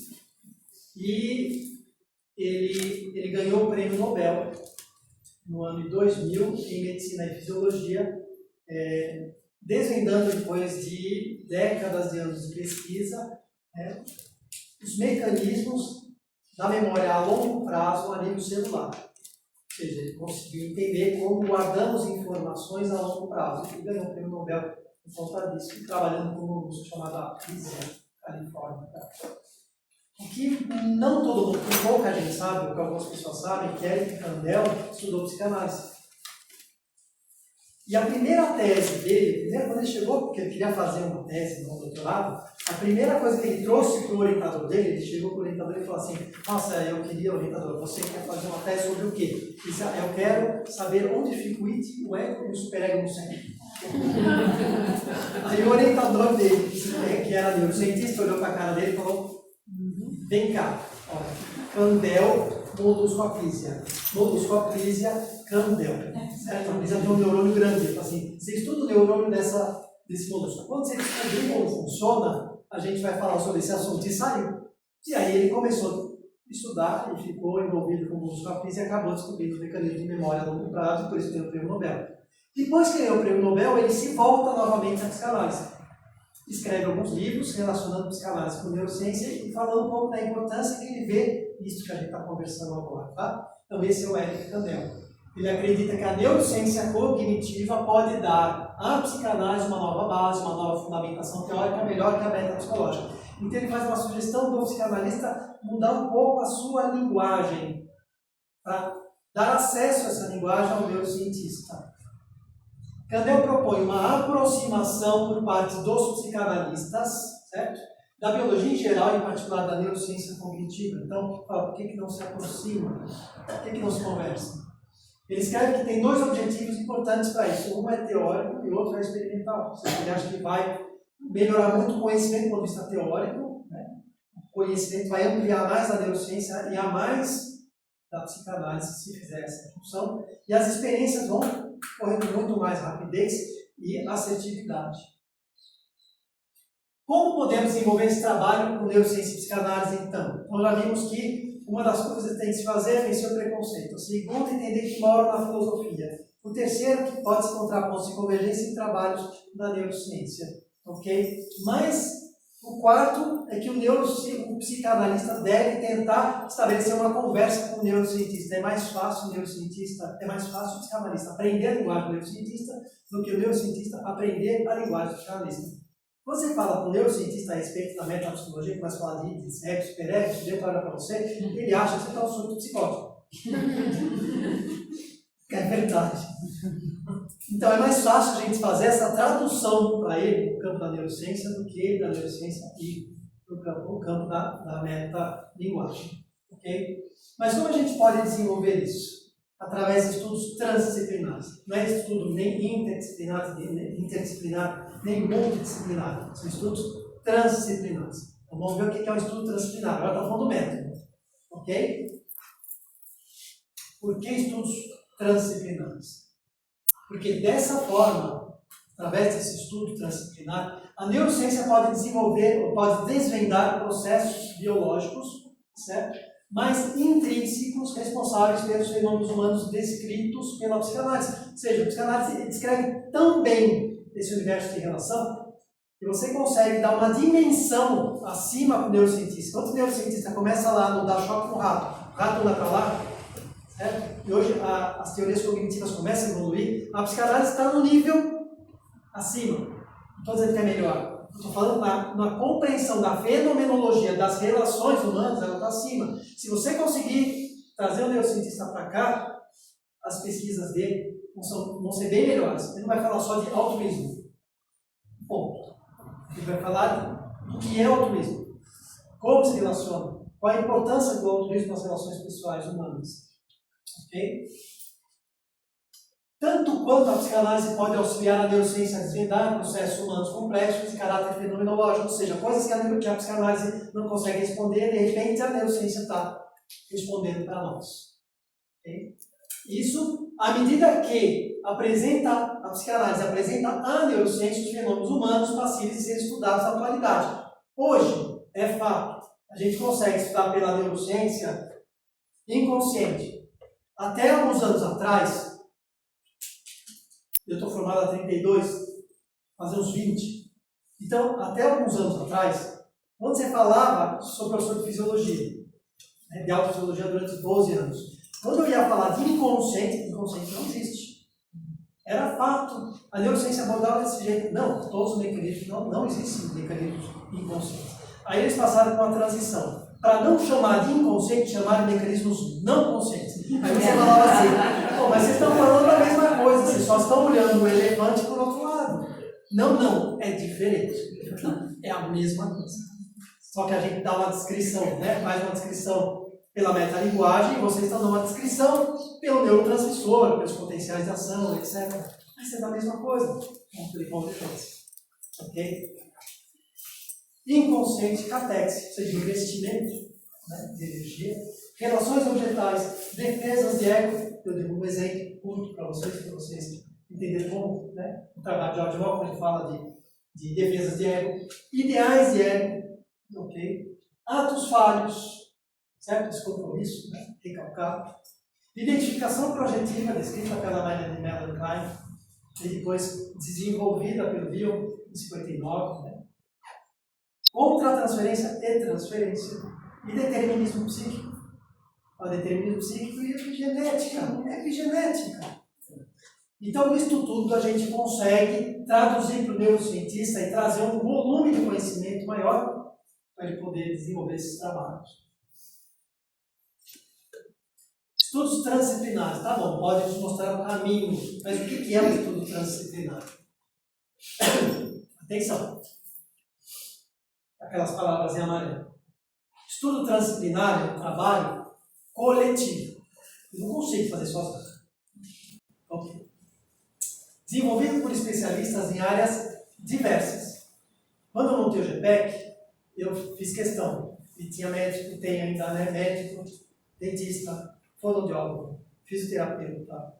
E ele ganhou o prêmio Nobel no ano de 2000 em Medicina e Fisiologia, desvendando depois de décadas de anos de pesquisa, né, os mecanismos da memória a longo prazo a nível celular. Ou seja, ele conseguiu entender como guardamos informações a longo prazo. Ele ganhou o prêmio Nobel por conta disso, trabalhando com um grupo chamado Apísia, Califórnia. O que não todo mundo, que pouca gente sabe, o que algumas pessoas sabem, que Eric Kandel estudou psicanálise. E a primeira tese dele, quando ele chegou, porque ele queria fazer uma tese no doutorado, a primeira coisa que ele trouxe para o orientador dele, ele chegou para o orientador e falou assim: nossa, eu queria, orientador, você quer fazer uma tese sobre o quê? Ele disse: eu quero saber onde fica o it, o ego e o superego no cérebro. Aí o orientador dele, que era neurocientista, olhou para a cara dele e falou: vem cá, olha, Kandel, modus coprísia, Kandel, certo? Precisa de um neurônio grande. Então, assim, você estuda o neurônio desse modus. Quando você descobrir como funciona, a gente vai falar sobre esse assunto. E saiu. E aí ele começou a estudar e ficou envolvido com o modus coprísia e acabou descobrindo o mecanismo de memória a longo prazo e por isso ganhou o prêmio Nobel. Depois que ganhou o prêmio Nobel, ele se volta novamente à psicanálise. Escreve alguns livros relacionando psicanálise com neurociência e falando um pouco da importância que ele vê nisso que a gente está conversando agora, tá? Então esse é o Eric Kandel. Ele acredita que a neurociência cognitiva pode dar à psicanálise uma nova base, uma nova fundamentação teórica melhor que a metapsicológica. Então ele faz uma sugestão do psicanalista mudar um pouco a sua linguagem para dar acesso a essa linguagem ao neurocientista. Kandel propõe uma aproximação por parte dos psicanalistas, certo? Da biologia em geral, em particular da neurociência cognitiva. Então, por que não se aproxima? Por que não se conversa? Ele escreve que tem dois objetivos importantes para isso. Um é teórico e o outro é experimental. Ele acha que vai melhorar muito o conhecimento do ponto de vista teórico, né? O conhecimento vai ampliar mais a neurociência e a mais da psicanálise se fizer essa função. E as experiências vão correr com muito mais rapidez e assertividade. Como podemos desenvolver esse trabalho com neurociência e psicanálise, então? Nós já vimos que uma das coisas que tem que se fazer é vencer o preconceito. O segundo, entender que mora na filosofia. O terceiro, que pode se encontrar pontos de convergência em trabalhos da neurociência. Ok? Mas o quarto é que o psicanalista deve tentar estabelecer uma conversa com o neurocientista. É mais fácil o psicanalista aprender a linguagem do neurocientista do que o neurocientista aprender a linguagem do psicanalista. Quando você fala com o neurocientista a respeito da metapsicologia, começa a falar de ego, superego, o sujeito olha para você, ele acha que você está um surto psicótico. É verdade. Então é mais fácil a gente fazer essa tradução para ele no campo da neurociência do que da neurociência e no campo da metalinguagem. Ok? Mas como a gente pode desenvolver isso? Através de estudos transdisciplinares. Não é estudo nem interdisciplinar, nem multidisciplinar. São estudos transdisciplinares. Então vamos ver o que é um estudo transdisciplinar. Agora está falando do método. Ok? Por que estudos transdisciplinares? Porque dessa forma, através desse estudo transdisciplinar, a neurociência pode desenvolver ou pode desvendar processos biológicos, certo? Mais intrínsecos responsáveis pelos fenômenos humanos descritos pela psicanálise. Ou seja, a psicanálise descreve tão bem esse universo de relação que você consegue dar uma dimensão acima para o neurocientista. Quando o neurocientista começa lá a dar choque no rato, o rato anda para lá, certo? E hoje as teorias cognitivas começam a evoluir, a psicanálise está no nível acima. Não estou dizendo que é melhor. Estou falando na compreensão da fenomenologia das relações humanas, ela está acima. Se você conseguir trazer o neurocientista para cá, as pesquisas dele vão ser bem melhores. Ele não vai falar só de altruísmo. Ponto. Ele vai falar do que é altruísmo. Como se relaciona. Qual a importância do altruísmo nas relações pessoais humanas. Ok? tanto quanto a psicanálise pode auxiliar a neurociência a desvendar processos humanos complexos de caráter fenomenológico, ou seja, coisas que a psicanálise não consegue responder, de repente a neurociência está respondendo para nós. Okay? Isso, à medida que a psicanálise apresenta à neurociência os fenômenos humanos passíveis de ser estudados na atualidade. Hoje, é fato, a gente consegue estudar pela neurociência inconsciente. Até alguns anos atrás, eu estou formado há 32, fazer uns 20. Então, até alguns anos atrás, quando você falava, sou professor de fisiologia, de autofisiologia durante 12 anos. Quando eu ia falar de inconsciente não existe. Era fato. A neurociência abordava desse jeito. Não, todos os mecanismos, não existem mecanismos inconscientes. Aí eles passaram por uma transição. Para não chamar de inconsciente, chamaram de mecanismos não conscientes. Aí você falava assim, mas vocês estão falando a mesma coisa, vocês só estão olhando o elefante por outro lado. Não, é diferente. É a mesma coisa. Só que a gente dá uma descrição, né? Faz uma descrição pela metalinguagem, e vocês estão dando uma descrição pelo neurotransmissor, pelos potenciais de ação, etc. Mas é a mesma coisa, ponto de convergência. Ok? Inconsciente, catexe, ou seja, investimento, né, de energia, relações objetais, defesas de ego. Eu dei um exemplo curto para vocês entenderem como, né, o trabalho de George Lacan, ele fala de defesas de ego, ideais de ego, ok? Atos falhos, certo? Descompromisso, né? Recalcado. Identificação projetiva, descrita pela Marianne Mellencamp, e depois desenvolvida pelo Bion em 59, né? Contra-transferência e transferência. E determinismo psíquico. O determinismo psíquico e epigenética. Então, isso tudo a gente consegue traduzir para o neurocientista e trazer um volume de conhecimento maior para ele poder desenvolver esses trabalhos. Estudos transdisciplinares, tá bom, pode nos mostrar o caminho, mas o que é um estudo transdisciplinar? Atenção, aquelas palavras em amarelo. Estudo transdisciplinar é um trabalho coletivo. Eu não consigo fazer sozinho. Ok. Desenvolvido por especialistas em áreas diversas. Quando eu montei o GPEC, eu fiz questão, e tinha médico, e tem ainda, né, médico, dentista, fonoaudiólogo, fisioterapeuta,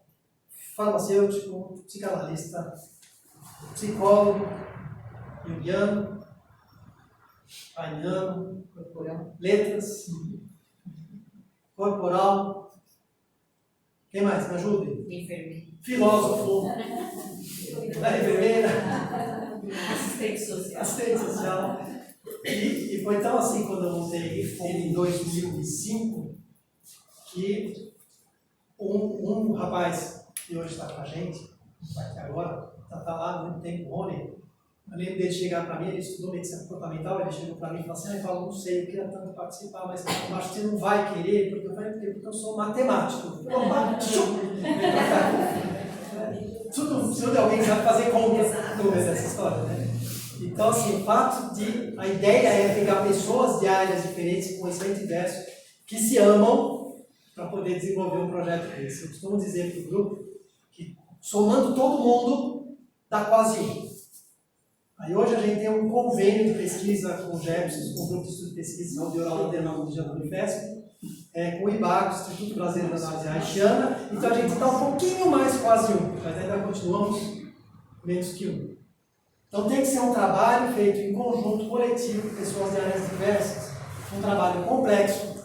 farmacêutico, psicanalista, psicólogo, junguiano, ainiano, letras, corporal, quem mais? Me ajude? Enfermeira. Filósofo, da enfermeira, assistente social. E foi então assim, quando eu montei ele em 2005, que um rapaz que hoje está com a gente, está aqui agora, está lá há muito tempo, Rony, eu lembro dele chegar para mim, ele estudou medicina comportamental, ele chegou para mim e falou assim, Paulo, não sei, eu queria tanto participar, mas eu acho que você não vai querer, porque eu falei, porque eu sou matemático. Preciso de alguém que sabe fazer contas dessa história, né? Então, assim, o fato de, a ideia é pegar pessoas de áreas diferentes, com conhecimento diverso, que se amam, para poder desenvolver um projeto desse. Eu costumo dizer para o grupo que, somando todo mundo, dá quase um. Aí hoje a gente tem um convênio de pesquisa com o Jefferson, com o Grupo de Estudo de Pesquisa de Saúde Oral da Dermatologia da Unifesp, com o IBAC, Instituto Brasileiro da Análise Haitiana, então a gente está um pouquinho mais quase um, mas ainda continuamos menos que um. Então tem que ser um trabalho feito em conjunto, coletivo, com pessoas de áreas diversas, um trabalho complexo,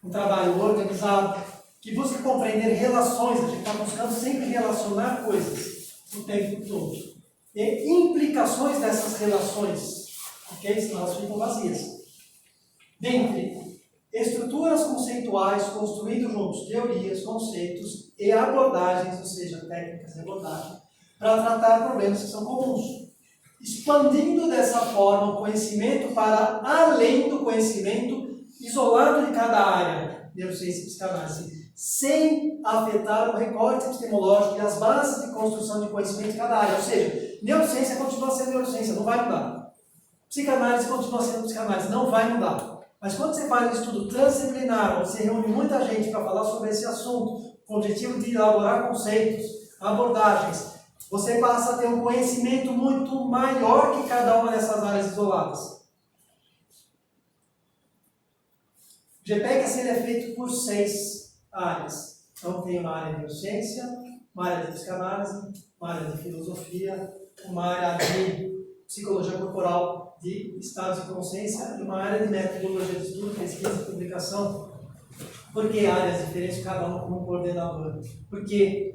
um trabalho organizado, que busque compreender relações, a gente está buscando sempre relacionar coisas o tempo todo. E implicações dessas relações, ok? Senão elas ficam vazias. Dentre estruturas conceituais construídas juntos, teorias, conceitos e abordagens, ou seja, técnicas de abordagem, para tratar problemas que são comuns. Expandindo dessa forma o conhecimento para além do conhecimento isolado de cada área, neurociência e psicanálise, sem afetar o recorte epistemológico e as bases de construção de conhecimento de cada área. Ou seja, neurociência continua sendo neurociência, não vai mudar. Psicanálise continua sendo psicanálise, não vai mudar. Mas quando você faz um estudo transdisciplinar, onde você reúne muita gente para falar sobre esse assunto, com o objetivo de elaborar conceitos, abordagens, você passa a ter um conhecimento muito maior que cada uma dessas áreas isoladas. O GPEC ele é feito por 6 áreas. Então tem uma área de neurociência, uma área de psicanálise, uma área de filosofia, uma área de psicologia corporal, de estados de consciência e uma área de metodologia de estudo, pesquisa e publicação. Por que áreas diferentes, cada uma como um coordenador? Porque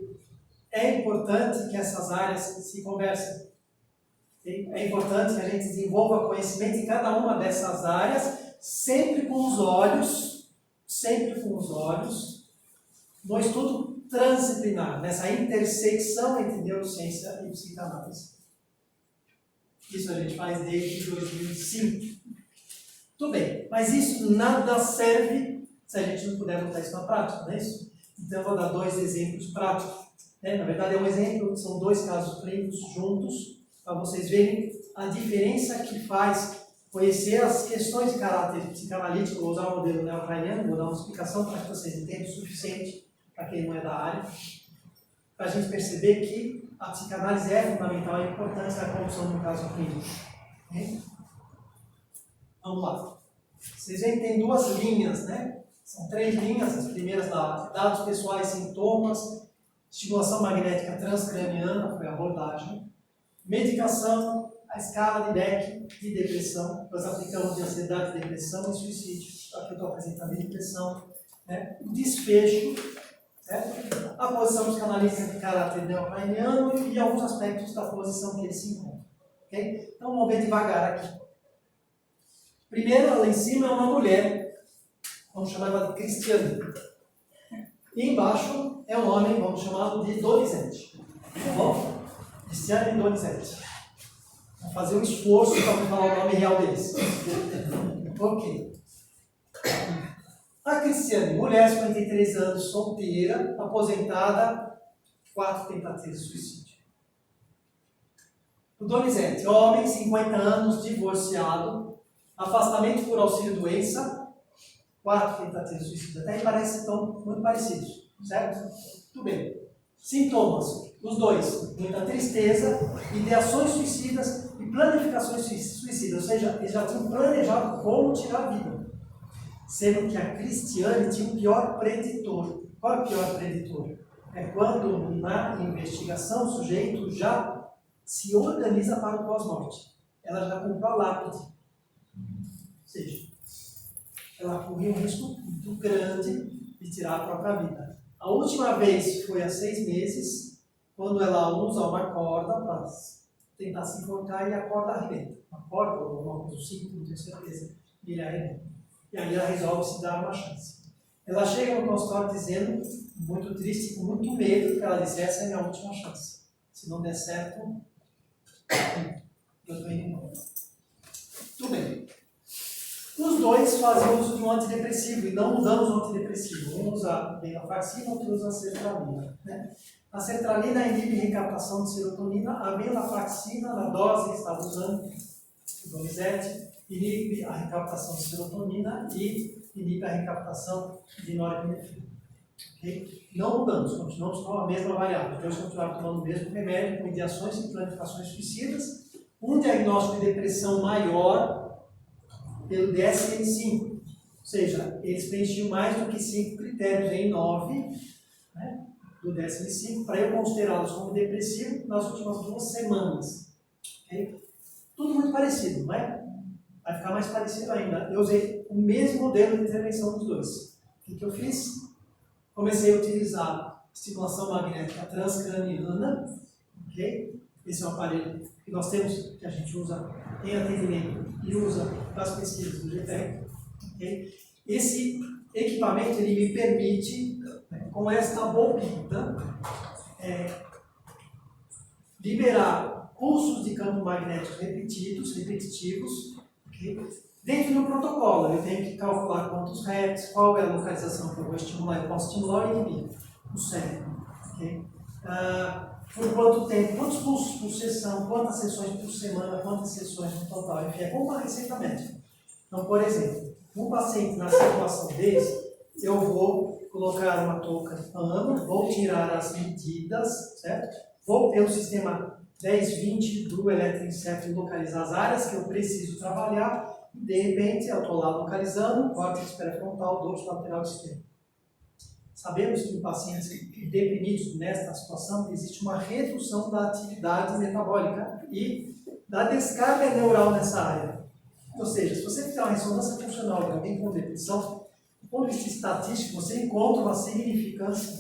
é importante que essas áreas se conversem. É importante que a gente desenvolva conhecimento em cada uma dessas áreas, sempre com os olhos no estudo transdisciplinar, nessa intersecção entre neurociência e psicanálise. Isso a gente faz desde 2005. Tudo bem, mas isso nada serve se a gente não puder botar isso na prática, não é isso? Então eu vou dar 2 exemplos práticos. Na verdade é um exemplo, são 2 casos clínicos juntos, para vocês verem a diferença que faz conhecer as questões de caráter psicanalítico. Vou usar o modelo neo-kleiniano, vou dar uma explicação para que vocês entendam o suficiente, para quem não é da área, para a gente perceber que a psicanálise é fundamental e importante na condução do caso clínico. Vamos lá. Vocês veem que tem 2 linhas, né? São 3 linhas, as primeiras dados pessoais, sintomas, estimulação magnética transcraniana, foi a abordagem, medicação, a escala de Beck de depressão, nós aplicamos de ansiedade, depressão e suicídio, aqui eu estou apresentando a depressão, né? O desfecho, certo? A posição psicanalítica de caráter neo-kleiniano e alguns aspectos da posição que ele se encontra. Okay? Então vamos ver devagar aqui. Primeiro, lá em cima é uma mulher, vamos chamar ela de Cristiane. E embaixo é um homem, vamos chamá-lo de Donizete. Tá bom? Cristiane e Donizete. Vamos fazer um esforço para falar o nome real deles. Ok. A Cristiane, mulher, 53 anos, solteira, aposentada, 4 tentativas de suicídio. O Donizete, homem, 50 anos, divorciado, afastamento por auxílio-doença, 4 tentativas de suicídio. Até aí parece que estão muito parecidos, certo? Tudo bem. Sintomas, os 2, muita tristeza, ideações suicidas e planificações suicidas, ou seja, eles já tinham planejado como tirar a vida. Sendo que a Cristiane tinha um pior preditor. Qual é o pior preditor? É quando na investigação o sujeito já se organiza para o pós-morte. Ela já comprou a lápide. Ou seja, ela corria um risco muito grande de tirar a própria vida. A última vez foi há 6 meses, quando ela usa uma corda para tentar se enforcar e a corda arrebenta. Uma corda ou uma coisa assim, não tenho certeza, e ele arrebenta. E aí ela resolve se dar uma chance. Ela chega no consultório dizendo, muito triste, com muito medo, que ela disse, essa é a minha última chance. Se não der certo, eu estou indo embora. Tudo bem. Os 2 fazem uso de um antidepressivo e não usamos o antidepressivo. Um usa venlafaxina, outro usa a sertralina. Né? A sertralina inibe a recaptação de serotonina, a venlafaxina, na dose que estava usando, o Donizete, inibe a recaptação de serotonina e inibe a recaptação de norepinefrina. Okay? Não mudamos, continuamos com a mesma variável. Então, continuar tomando o mesmo remédio, com ideações e planificações suicidas, um diagnóstico de depressão maior pelo DSM-5, ou seja, eles preenchiam mais do que 5 critérios em 9, né, do DSM-5, para eu considerá-los como depressivo nas últimas 2 semanas. Okay? Tudo muito parecido, não é? Vai ficar mais parecido ainda. Eu usei o mesmo modelo de intervenção dos 2. O que eu fiz? Comecei a utilizar estimulação magnética transcraniana. Okay? Esse é um aparelho que nós temos, que a gente usa em atendimento e usa para as pesquisas do GPEC. Okay? Esse equipamento ele me permite, com esta bobina, liberar pulsos de campo magnético repetitivos, okay? Dentro do protocolo. Eu tenho que calcular quantos hertz, qual é a localização que eu vou estimular. Eu posso estimular ou inibir o cérebro. Okay? Por quanto tempo, quantos pulsos por sessão, quantas sessões por semana, quantas sessões no total, enfim, é como uma receita médica. Então, por exemplo, um paciente na situação desse, eu vou colocar uma touca de pano, vou tirar as medidas, certo? Vou ter o sistema 10-20 do eletroencefalo localizar as áreas que eu preciso trabalhar e, de repente, eu estou lá localizando, córtex pré-frontal, dorso lateral esquerdo. Sabemos que em pacientes deprimidos nesta situação existe uma redução da atividade metabólica e da descarga neural nessa área. Ou seja, se você fizer uma ressonância funcional de alguém com depressão, do ponto de vista estatístico, você encontra uma significância,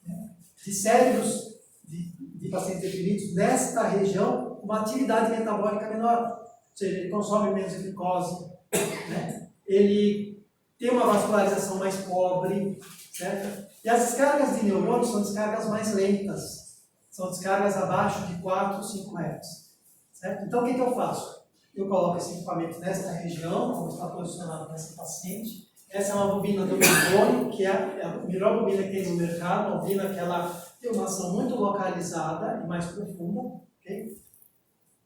né, de cérebros de pacientes deprimidos nesta região, uma atividade metabólica menor. Ou seja, ele consome menos glicose, né? Ele tem uma vascularização mais pobre, certo? E as descargas de neurônios são descargas mais lentas, são descargas abaixo de 4 ou 5 Hz. Certo? Então, o que eu faço? Eu coloco esse equipamento nesta região, como está posicionado nessa paciente. Essa é uma bobina do Microne, que é a melhor bobina que tem no mercado, uma bobina que ela tem uma ação muito localizada e mais profunda. Okay?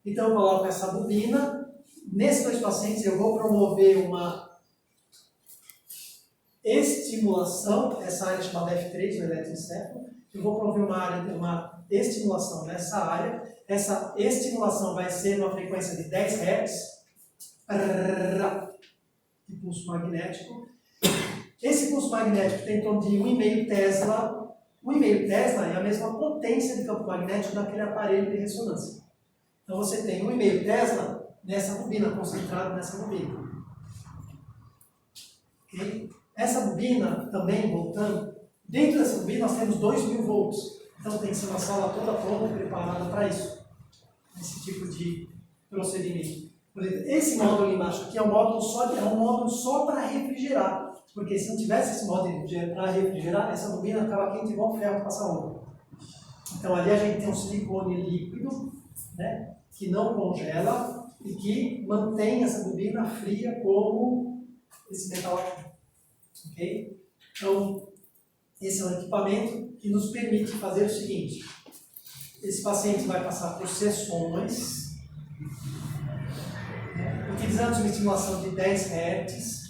Então, eu coloco essa bobina. Nesses dois pacientes, eu vou promover uma estimulação, essa área chamada F3, o eletroencefalo. Eu vou promover uma estimulação nessa área. Essa estimulação vai ser uma frequência de 10 Hz, de pulso magnético. Esse pulso magnético tem em torno de 1,5 Tesla. 1,5 Tesla é a mesma potência de campo magnético daquele aparelho de ressonância. Então você tem 1,5 Tesla nessa bobina, concentrado nessa bobina. Okay? Essa bobina, também voltando, dentro dessa bobina nós temos 2.000 volts. Então tem que ser uma sala toda pronta e preparada para isso. Esse tipo de procedimento. Por exemplo, esse módulo embaixo aqui é um módulo só para refrigerar. Porque se não tivesse esse módulo para refrigerar, essa bobina ficava quente igual ferro para passar onda. Então ali a gente tem um silicone líquido, né, que não congela e que mantém essa bobina fria como esse metal aqui. Okay? Então, esse é um equipamento que nos permite fazer o seguinte. Esse paciente vai passar por sessões, utilizando uma estimulação de 10 Hz.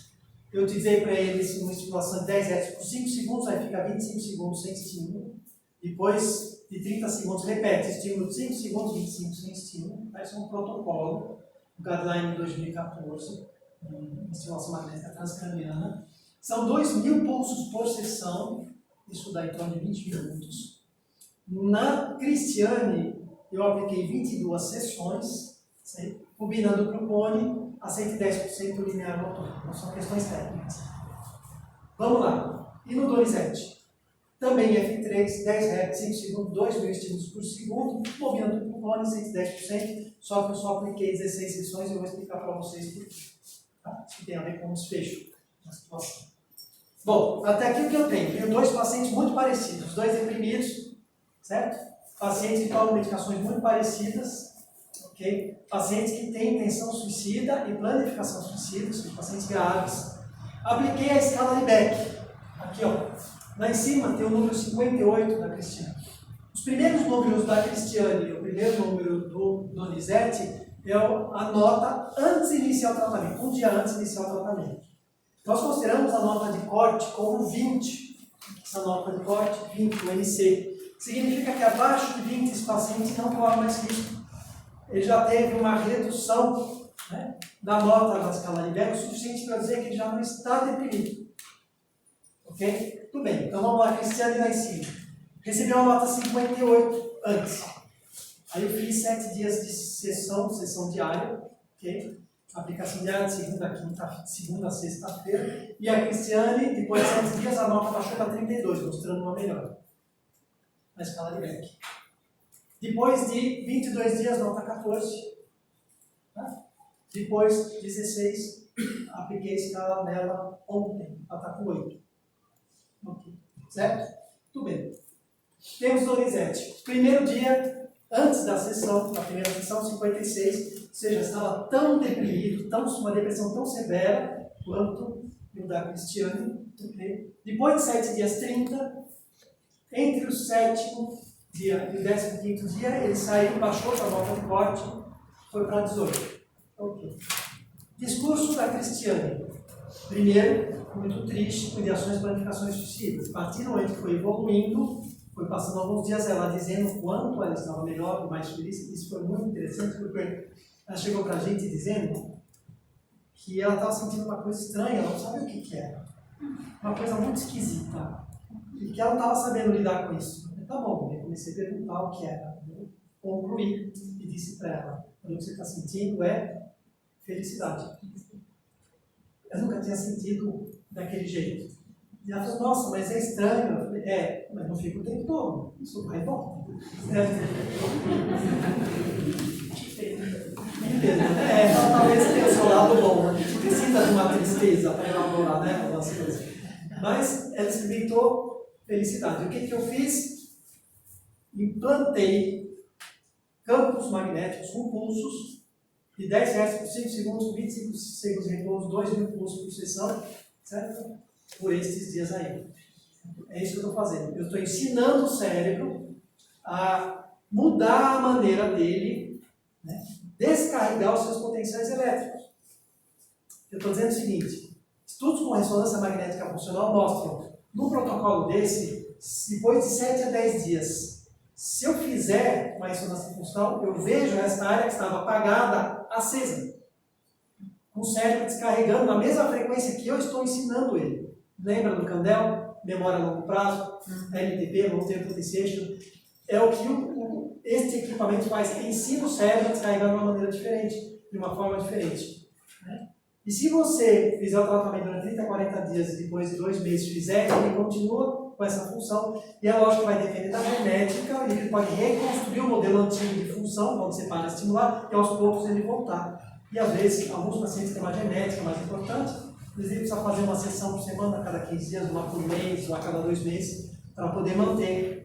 Eu utilizei para ele uma estimulação de 10 Hz por 5 segundos, aí fica 25 segundos sem estímulo. Depois de 30 segundos, repete, estímulo de 5 segundos, 25 sem estímulo. Esse é um protocolo, o Guideline 2014, estimulação magnética transcraniana. São 2.000 pulsos por sessão, isso dá em torno de 20 minutos. Na Cristiane, eu apliquei 22 sessões, combinando o Glucone a 110% linear motor. Então, são questões técnicas. Vamos lá. E no Donizete? Também F3, 10 Hz, 5 segundos, 2.000 estímulos por segundo, combinando o Glucone 110%, só que eu só apliquei 16 sessões e eu vou explicar para vocês por quê. Tá? Isso tem a ver com o desfecho da situação. Bom, até aqui o que eu tenho? Tenho dois pacientes muito parecidos, dois deprimidos, certo? Pacientes que tomam medicações muito parecidas, ok? Pacientes que têm intenção suicida e planificação suicida, são pacientes graves. Apliquei a escala de Beck, aqui ó, lá em cima tem o número 58 da Cristiane. Os primeiros números da Cristiane e o primeiro número do Donizete é a nota antes de iniciar o tratamento, um dia antes de iniciar o tratamento. Nós consideramos a nota de corte como 20. Essa nota de corte, 20, o MC. Significa que abaixo de 20 esse paciente não corre mais risco. Ele já teve uma redução, né, da nota da escala de Beck o suficiente para dizer que ele já não está deprimido. Ok? Tudo bem. Então vamos lá, Cristiane lá em cima. Recebeu uma nota 58 antes. Aí eu fiz 7 dias de sessão diária. Ok? Aplicação diária de segunda a sexta-feira. E a Cristiane, depois de 7 dias, a nota baixou para 32, mostrando uma melhora na escala de Beck. Depois de 22 dias, nota 14. Tá? Depois, 16, apliquei a escala dela ontem, ela está com 8. Okay. Certo? Tudo bem. Temos Donizete. Primeiro dia, antes da sessão, da primeira sessão, 56, ou seja, estava tão deprimido, uma depressão tão severa quanto o da Cristiane. Okay. Depois de 7 dias, 30, entre o 7º dia e o 15º dia, ele saiu, baixou para a nota de corte, foi para 18. Okay. Discurso da Cristiane. Primeiro, muito triste, com ideações e planificações suicidas. A partir do momento que foi evoluindo, foi passando alguns dias ela dizendo o quanto ela estava melhor, mais feliz. Isso foi muito interessante, porque ela chegou para a gente dizendo que ela estava sentindo uma coisa estranha, ela não sabia o que era. Uma coisa muito esquisita. E que ela não estava sabendo lidar com isso. Eu falei, tá bom, eu comecei a perguntar o que era. Eu concluí e disse para ela, o que você está sentindo é felicidade. Eu nunca tinha sentido daquele jeito. E ela falou, nossa, mas é estranho. Eu falei, mas não fica o tempo todo. Isso vai e volta. Talvez tenha o seu lado bom. Precisa de uma tristeza para elaborar, né, algumas coisas. Mas ela experimentou felicidade. O que eu fiz? Implantei campos magnéticos com pulsos de 10 Hz por 5 segundos, 25 segundos de repouso, 2.000 pulsos por sessão, certo? Por esses dias aí. É isso que eu estou fazendo. Eu estou ensinando o cérebro a mudar a maneira dele, né, descarregar os seus potenciais elétricos. Eu estou dizendo o seguinte, estudos com ressonância magnética funcional mostram, no protocolo desse, depois de 7 a 10 dias, se eu fizer uma ressonância funcional, eu vejo essa área que estava apagada, acesa. Com o cérebro descarregando na mesma frequência que eu estou ensinando ele. Lembra do Candel? Memória a longo prazo, LTP, Long Term Potentiation. É o que este equipamento faz, ensina o cérebro a descarregar de uma maneira diferente, de uma forma diferente. Né? E se você fizer o tratamento durante 30 a 40 dias e depois de 2 meses fizer, ele continua com essa função, e é lógico que vai depender da genética, e ele pode reconstruir o modelo antigo de função, quando você para de estimular, e aos poucos ele voltar. E às vezes, alguns pacientes têm uma genética mais importante, eles precisam fazer uma sessão por semana, a cada 15 dias, uma por mês, ou a cada 2 meses, para poder manter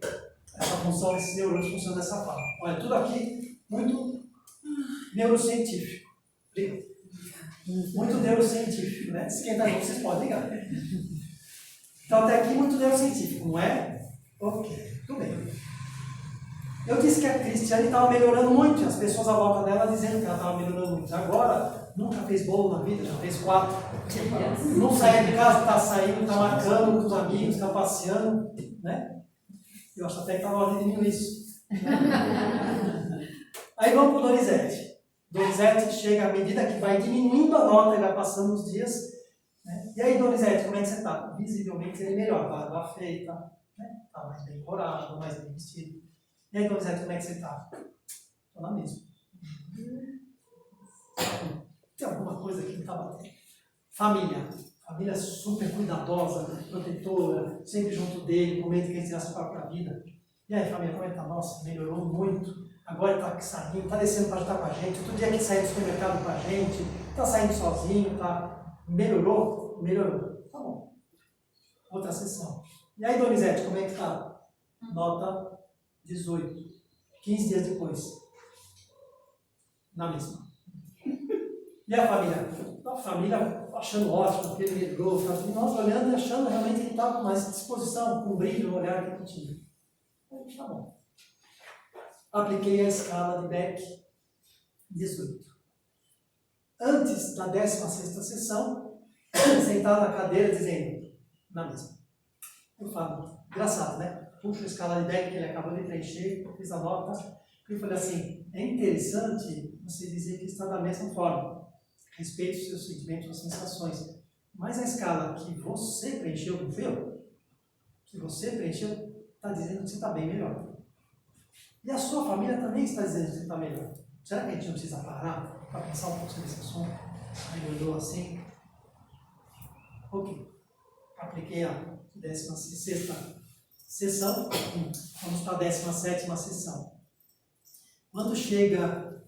essa função, esses neurônios funcionando dessa forma. Olha, tudo aqui muito neurocientífico. Muito neurocientífico, né? Esquenta a vocês podem ligar. Então, até aqui, muito neurocientífico, não é? Ok, tudo bem. Eu disse que a Cristiane estava melhorando muito, as pessoas à volta dela dizendo que ela estava melhorando muito. Agora, nunca fez bolo na vida, já fez 4. Não sai de casa, está saindo, está marcando com os amigos, está passeando, né? Eu acho até que está na hora de diminuir isso. Aí vamos para o Donizete. Donizete chega à medida que vai diminuindo a nota e vai passando os dias. Né? E aí, Donizete, como é que você está? Visivelmente ele melhor, barba feita, né? Está mais bem corado, mais bem vestido. E aí, Donizete, como é que você está? Estou na mesma. Tem alguma coisa que não está batendo? Família. Família super cuidadosa, protetora, sempre junto dele, com medo que ele tirasse a própria vida. E aí, família, como é que está? Nossa, melhorou muito. Agora está saindo, está descendo para estar com a gente. Todo dia que sai do supermercado com a gente, está saindo sozinho, tá? Melhorou? Melhorou. Tá bom. Outra sessão. E aí, Donizete, como é que está? Nota 18. 15 dias depois. Na mesma. E a família? A família achando ótimo, porque ele melhorou. Nós olhando e achando realmente que ele estava com mais disposição, com brilho no olhar que ele tinha. Aí, tá bom. Apliquei a escala de Beck 18. Antes da 16ª sessão, sentado na cadeira dizendo, na mesma. Eu falo, engraçado, né? Puxo a escala de Beck que ele acabou de preencher, fiz a nota, e falei assim, é interessante você dizer que está da mesma forma. Respeite os seus sentimentos, as sensações. Mas a escala que você preencheu, não eu? Que você preencheu, está dizendo que você está bem melhor. E a sua família também está dizendo que você está melhor. Será que a gente não precisa parar para pensar um pouco sobre esse assunto? Aí olhou assim. Ok. Apliquei a 16ª sessão. Vamos para a 17ª sessão. Quando chega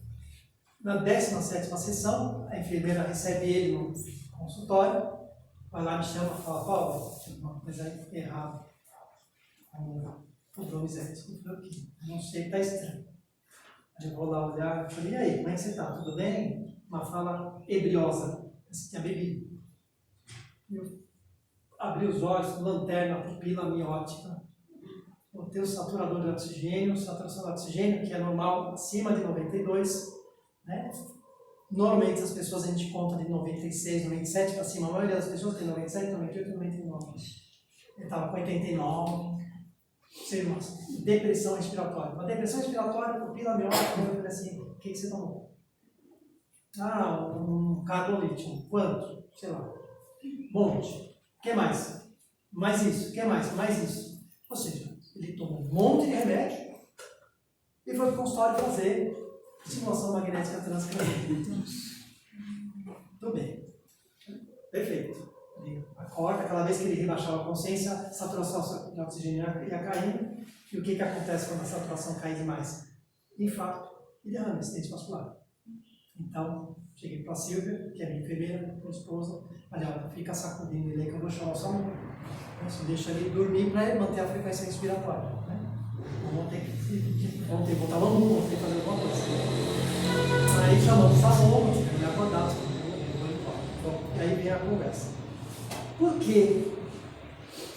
na 17ª sessão, a enfermeira recebe ele no consultório, vai lá, me chama e fala, Paulo, tem uma coisa errada. O Donizete, eu falei, ok, não sei, está estranho. Aí eu vou lá olhar, eu falei, e aí, como é que você está? Tudo bem? Uma fala ebriosa, você tinha bebido. Eu abri os olhos, lanterna, pupila miótica, botei o saturador de oxigênio, saturação de oxigênio, que é normal, acima de 92, né? Normalmente as pessoas a gente conta de 96, 97 para cima, a maioria das pessoas tem 97, 98, 99. Ele estava com 89, sei lá, depressão respiratória. Uma depressão respiratória, pupila miótica, eu falei assim, o que você tomou? Ah, um carbolítio. Quanto? Sei lá. Monte. O que mais? Mais isso. O que mais? Mais isso. Ou seja, ele tomou um monte de remédio e foi para o consultório fazer estimulação magnética transcraniana. Tudo bem. Perfeito. Ele acorda, aquela vez que ele rebaixava a consciência, a saturação de oxigênio ia caindo. E o que acontece quando a saturação cai demais? Infarto e derrame, acidente vascular. Então, cheguei para a Silvia, que é minha enfermeira, minha esposa. Olha, fica sacudindo ele aí que eu vou chamar o SAMU. Você deixa ele dormir para manter a frequência respiratória. Né? Vamos ter que botar no mundo, vamos ter que fazer alguma coisa. Aí chamamos o SAMU, ele acordado, e aí vem a conversa. Por que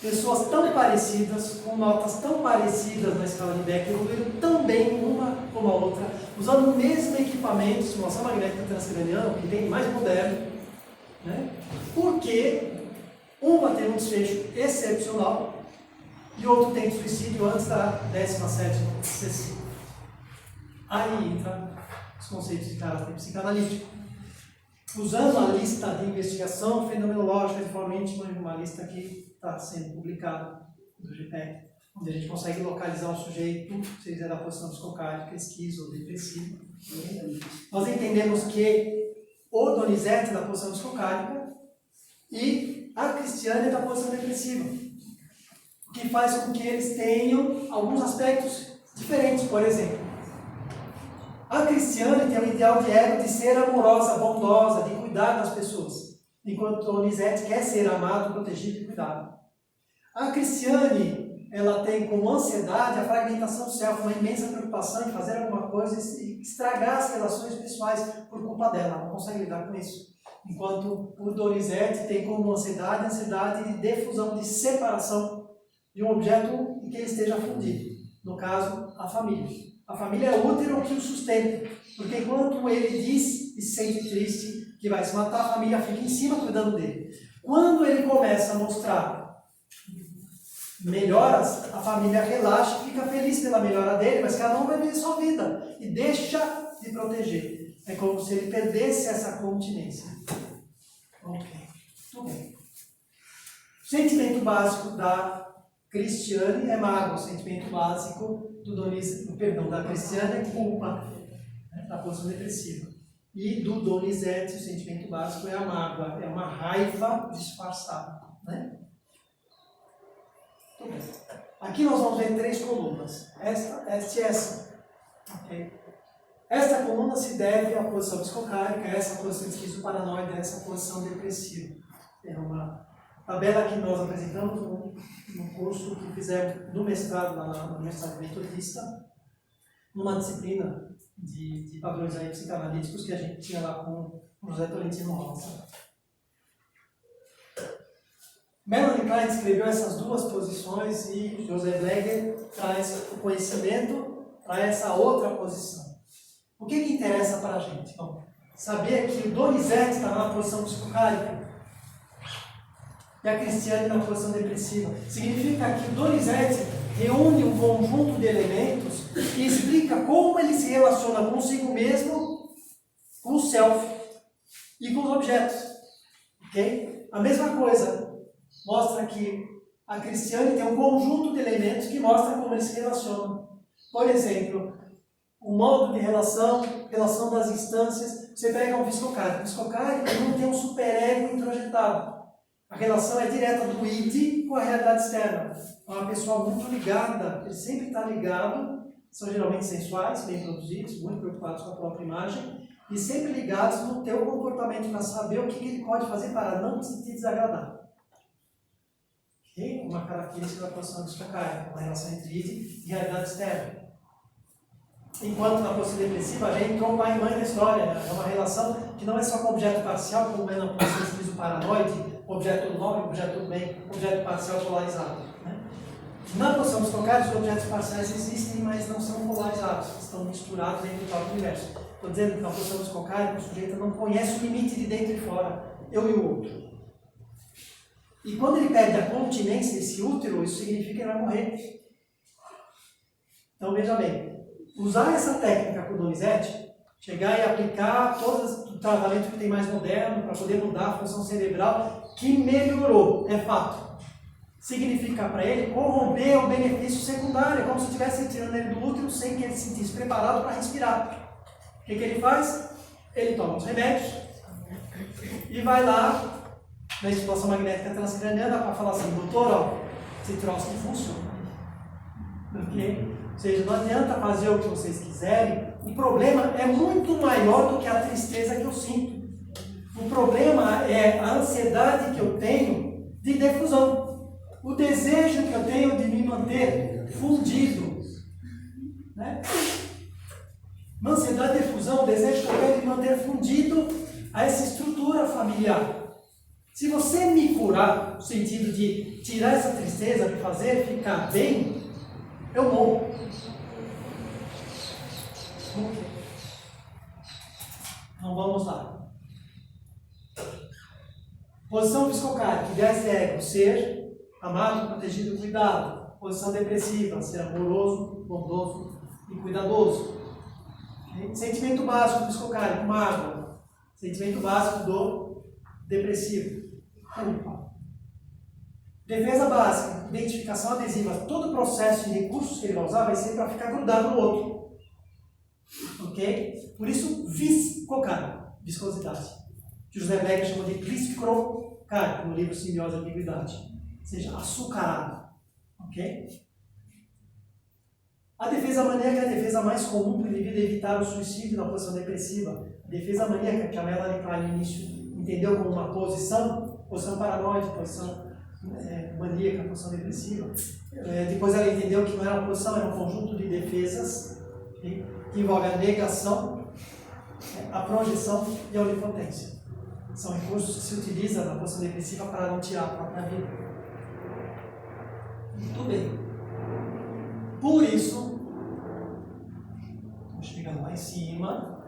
pessoas tão parecidas, com notas tão parecidas na escala de Beck, evoluíram tão bem uma como a outra, usando o mesmo equipamento, estimulação magnética transcraniana, que tem mais moderno, né? Porque uma tem um desfecho excepcional e outro tem suicídio antes da 17ª sessão. Aí entra os conceitos de caráter psicanalítico. Usando a lista de investigação fenomenológica de forma íntima, uma lista que está sendo publicada do GPEC, onde a gente consegue localizar o sujeito, seja da posição psicocárdica, esquizo ou depressivo. Nós entendemos que o Donizete é da posição psicocárdica e a Cristiane é da posição depressiva, o que faz com que eles tenham alguns aspectos diferentes. Por exemplo, a Cristiane tem um ideal de ego de ser amorosa, bondosa, de cuidar das pessoas, enquanto o Donizete quer ser amado, protegido e cuidado. A Cristiane, ela tem como ansiedade a fragmentação do self, uma imensa preocupação em fazer alguma coisa e estragar as relações pessoais por culpa dela, ela não consegue lidar com isso. Enquanto o Donizete tem como ansiedade a ansiedade de difusão, de separação de um objeto em que ele esteja fundido. No caso, a família. A família é o útero que o sustenta, porque enquanto ele diz e se sente triste que vai se matar, a família fica em cima cuidando dele. Quando ele começa a mostrar melhoras, a família relaxa e fica feliz pela melhora dele, mas cada um vai viver sua vida e deixa de proteger. É como se ele perdesse essa continência. Ok, tudo bem. O sentimento básico da Cristiane é mágoa, o sentimento básico da Cristiane é culpa, né, da posição depressiva. E do Donizete, o sentimento básico é a mágoa, é uma raiva disfarçada. Né? Aqui nós vamos ver 3 colunas, esta e essa. Okay? Esta coluna se deve à posição psicocárdica, essa posição esquizoparanoide, essa posição depressiva. É uma tabela que nós apresentamos no curso que fizemos no mestrado, lá na Universidade Metodista, numa disciplina de padrões aí psicanalíticos que a gente tinha lá com o José Tolentino Rosa. Melanie Klein escreveu essas 2 posições e José Bleger traz o conhecimento para essa outra posição. O que interessa para a gente? Bom, saber que o Donizete está na posição psicocárdica e a Cristiane na posição depressiva. Significa que o Donizete reúne um conjunto de elementos que explica como ele se relaciona consigo mesmo, com o self e com os objetos. Okay? A mesma coisa mostra que a Cristiane tem um conjunto de elementos que mostra como eles se relacionam. Por exemplo, o modo de relação das instâncias. Você pega um psicocárdico. O psicocárdico não tem um superego introjetado. A relação é direta do id com a realidade externa. É uma pessoa muito ligada, ele sempre está ligado, são geralmente sensuais, bem produzidos, muito preocupados com a própria imagem, e sempre ligados no teu comportamento para saber o que ele pode fazer para não te sentir desagradável. Okay? Uma característica da posição psicocárdica, uma relação entre id e realidade externa. Enquanto na posição depressiva, a gente entrou pai e mãe na história. É uma relação que não é só com objeto parcial, como é na posição esquizoparanoide, objeto nome, objeto bem, objeto parcial polarizado. Né? Na posição psicocárdica, os objetos parciais existem, mas não são polarizados, estão misturados dentro do próprio universo. Estou dizendo que na posição psicocárica o sujeito não conhece o limite de dentro e fora, eu e o outro. E quando ele perde a continência, esse útero, isso significa que ele vai morrer. Então veja bem, usar essa técnica com o Donizete, chegar e aplicar todo o tratamento que tem mais moderno para poder mudar a função cerebral, que melhorou, é fato. Significa para ele corromper o benefício secundário, é como se estivesse tirando ele do útero sem que ele se sentisse preparado para respirar. O que ele faz? Ele toma os remédios e vai lá na estimulação magnética transcraniana para falar assim, doutor, ó, esse troço não funciona. Ok? Ou seja, não adianta fazer o que vocês quiserem, o problema é muito maior do que a tristeza que eu sinto. O problema é a ansiedade que eu tenho de defusão. O desejo que eu tenho de me manter fundido. Né? Uma ansiedade de defusão, o desejo que eu tenho de me manter fundido a essa estrutura familiar. Se você me curar, no sentido de tirar essa tristeza, me fazer ficar bem, eu morro. Então vamos lá. Posição psicocárica, ideais de ego, ser amado, protegido e cuidado. Posição depressiva, ser amoroso, bondoso e cuidadoso. Sentimento básico do psicocárico, mágoa. Sentimento básico do depressivo, culpa. Defesa básica, identificação adesiva. Todo o processo de recursos que ele vai usar vai ser para ficar grudado no outro. Ok? Por isso, viscocárico, viscosidade. Que José Becker chama de gliscrocárico no livro Simbiose e Ambiguidade. Ou seja, açucarado. Ok? A defesa maníaca é a defesa mais comum para o indivíduo evitar o suicídio na posição depressiva. A defesa maníaca, que a Melanie Klein no início entendeu como uma posição paranoide, posição maníaca, posição depressiva. Depois ela entendeu que não era uma posição, era um conjunto de defesas que envolve a negação, a projeção e a onipotência. São recursos que se utilizam na posição depressiva para não tirar a própria vida. Muito bem. Por isso, estou chegando lá em cima,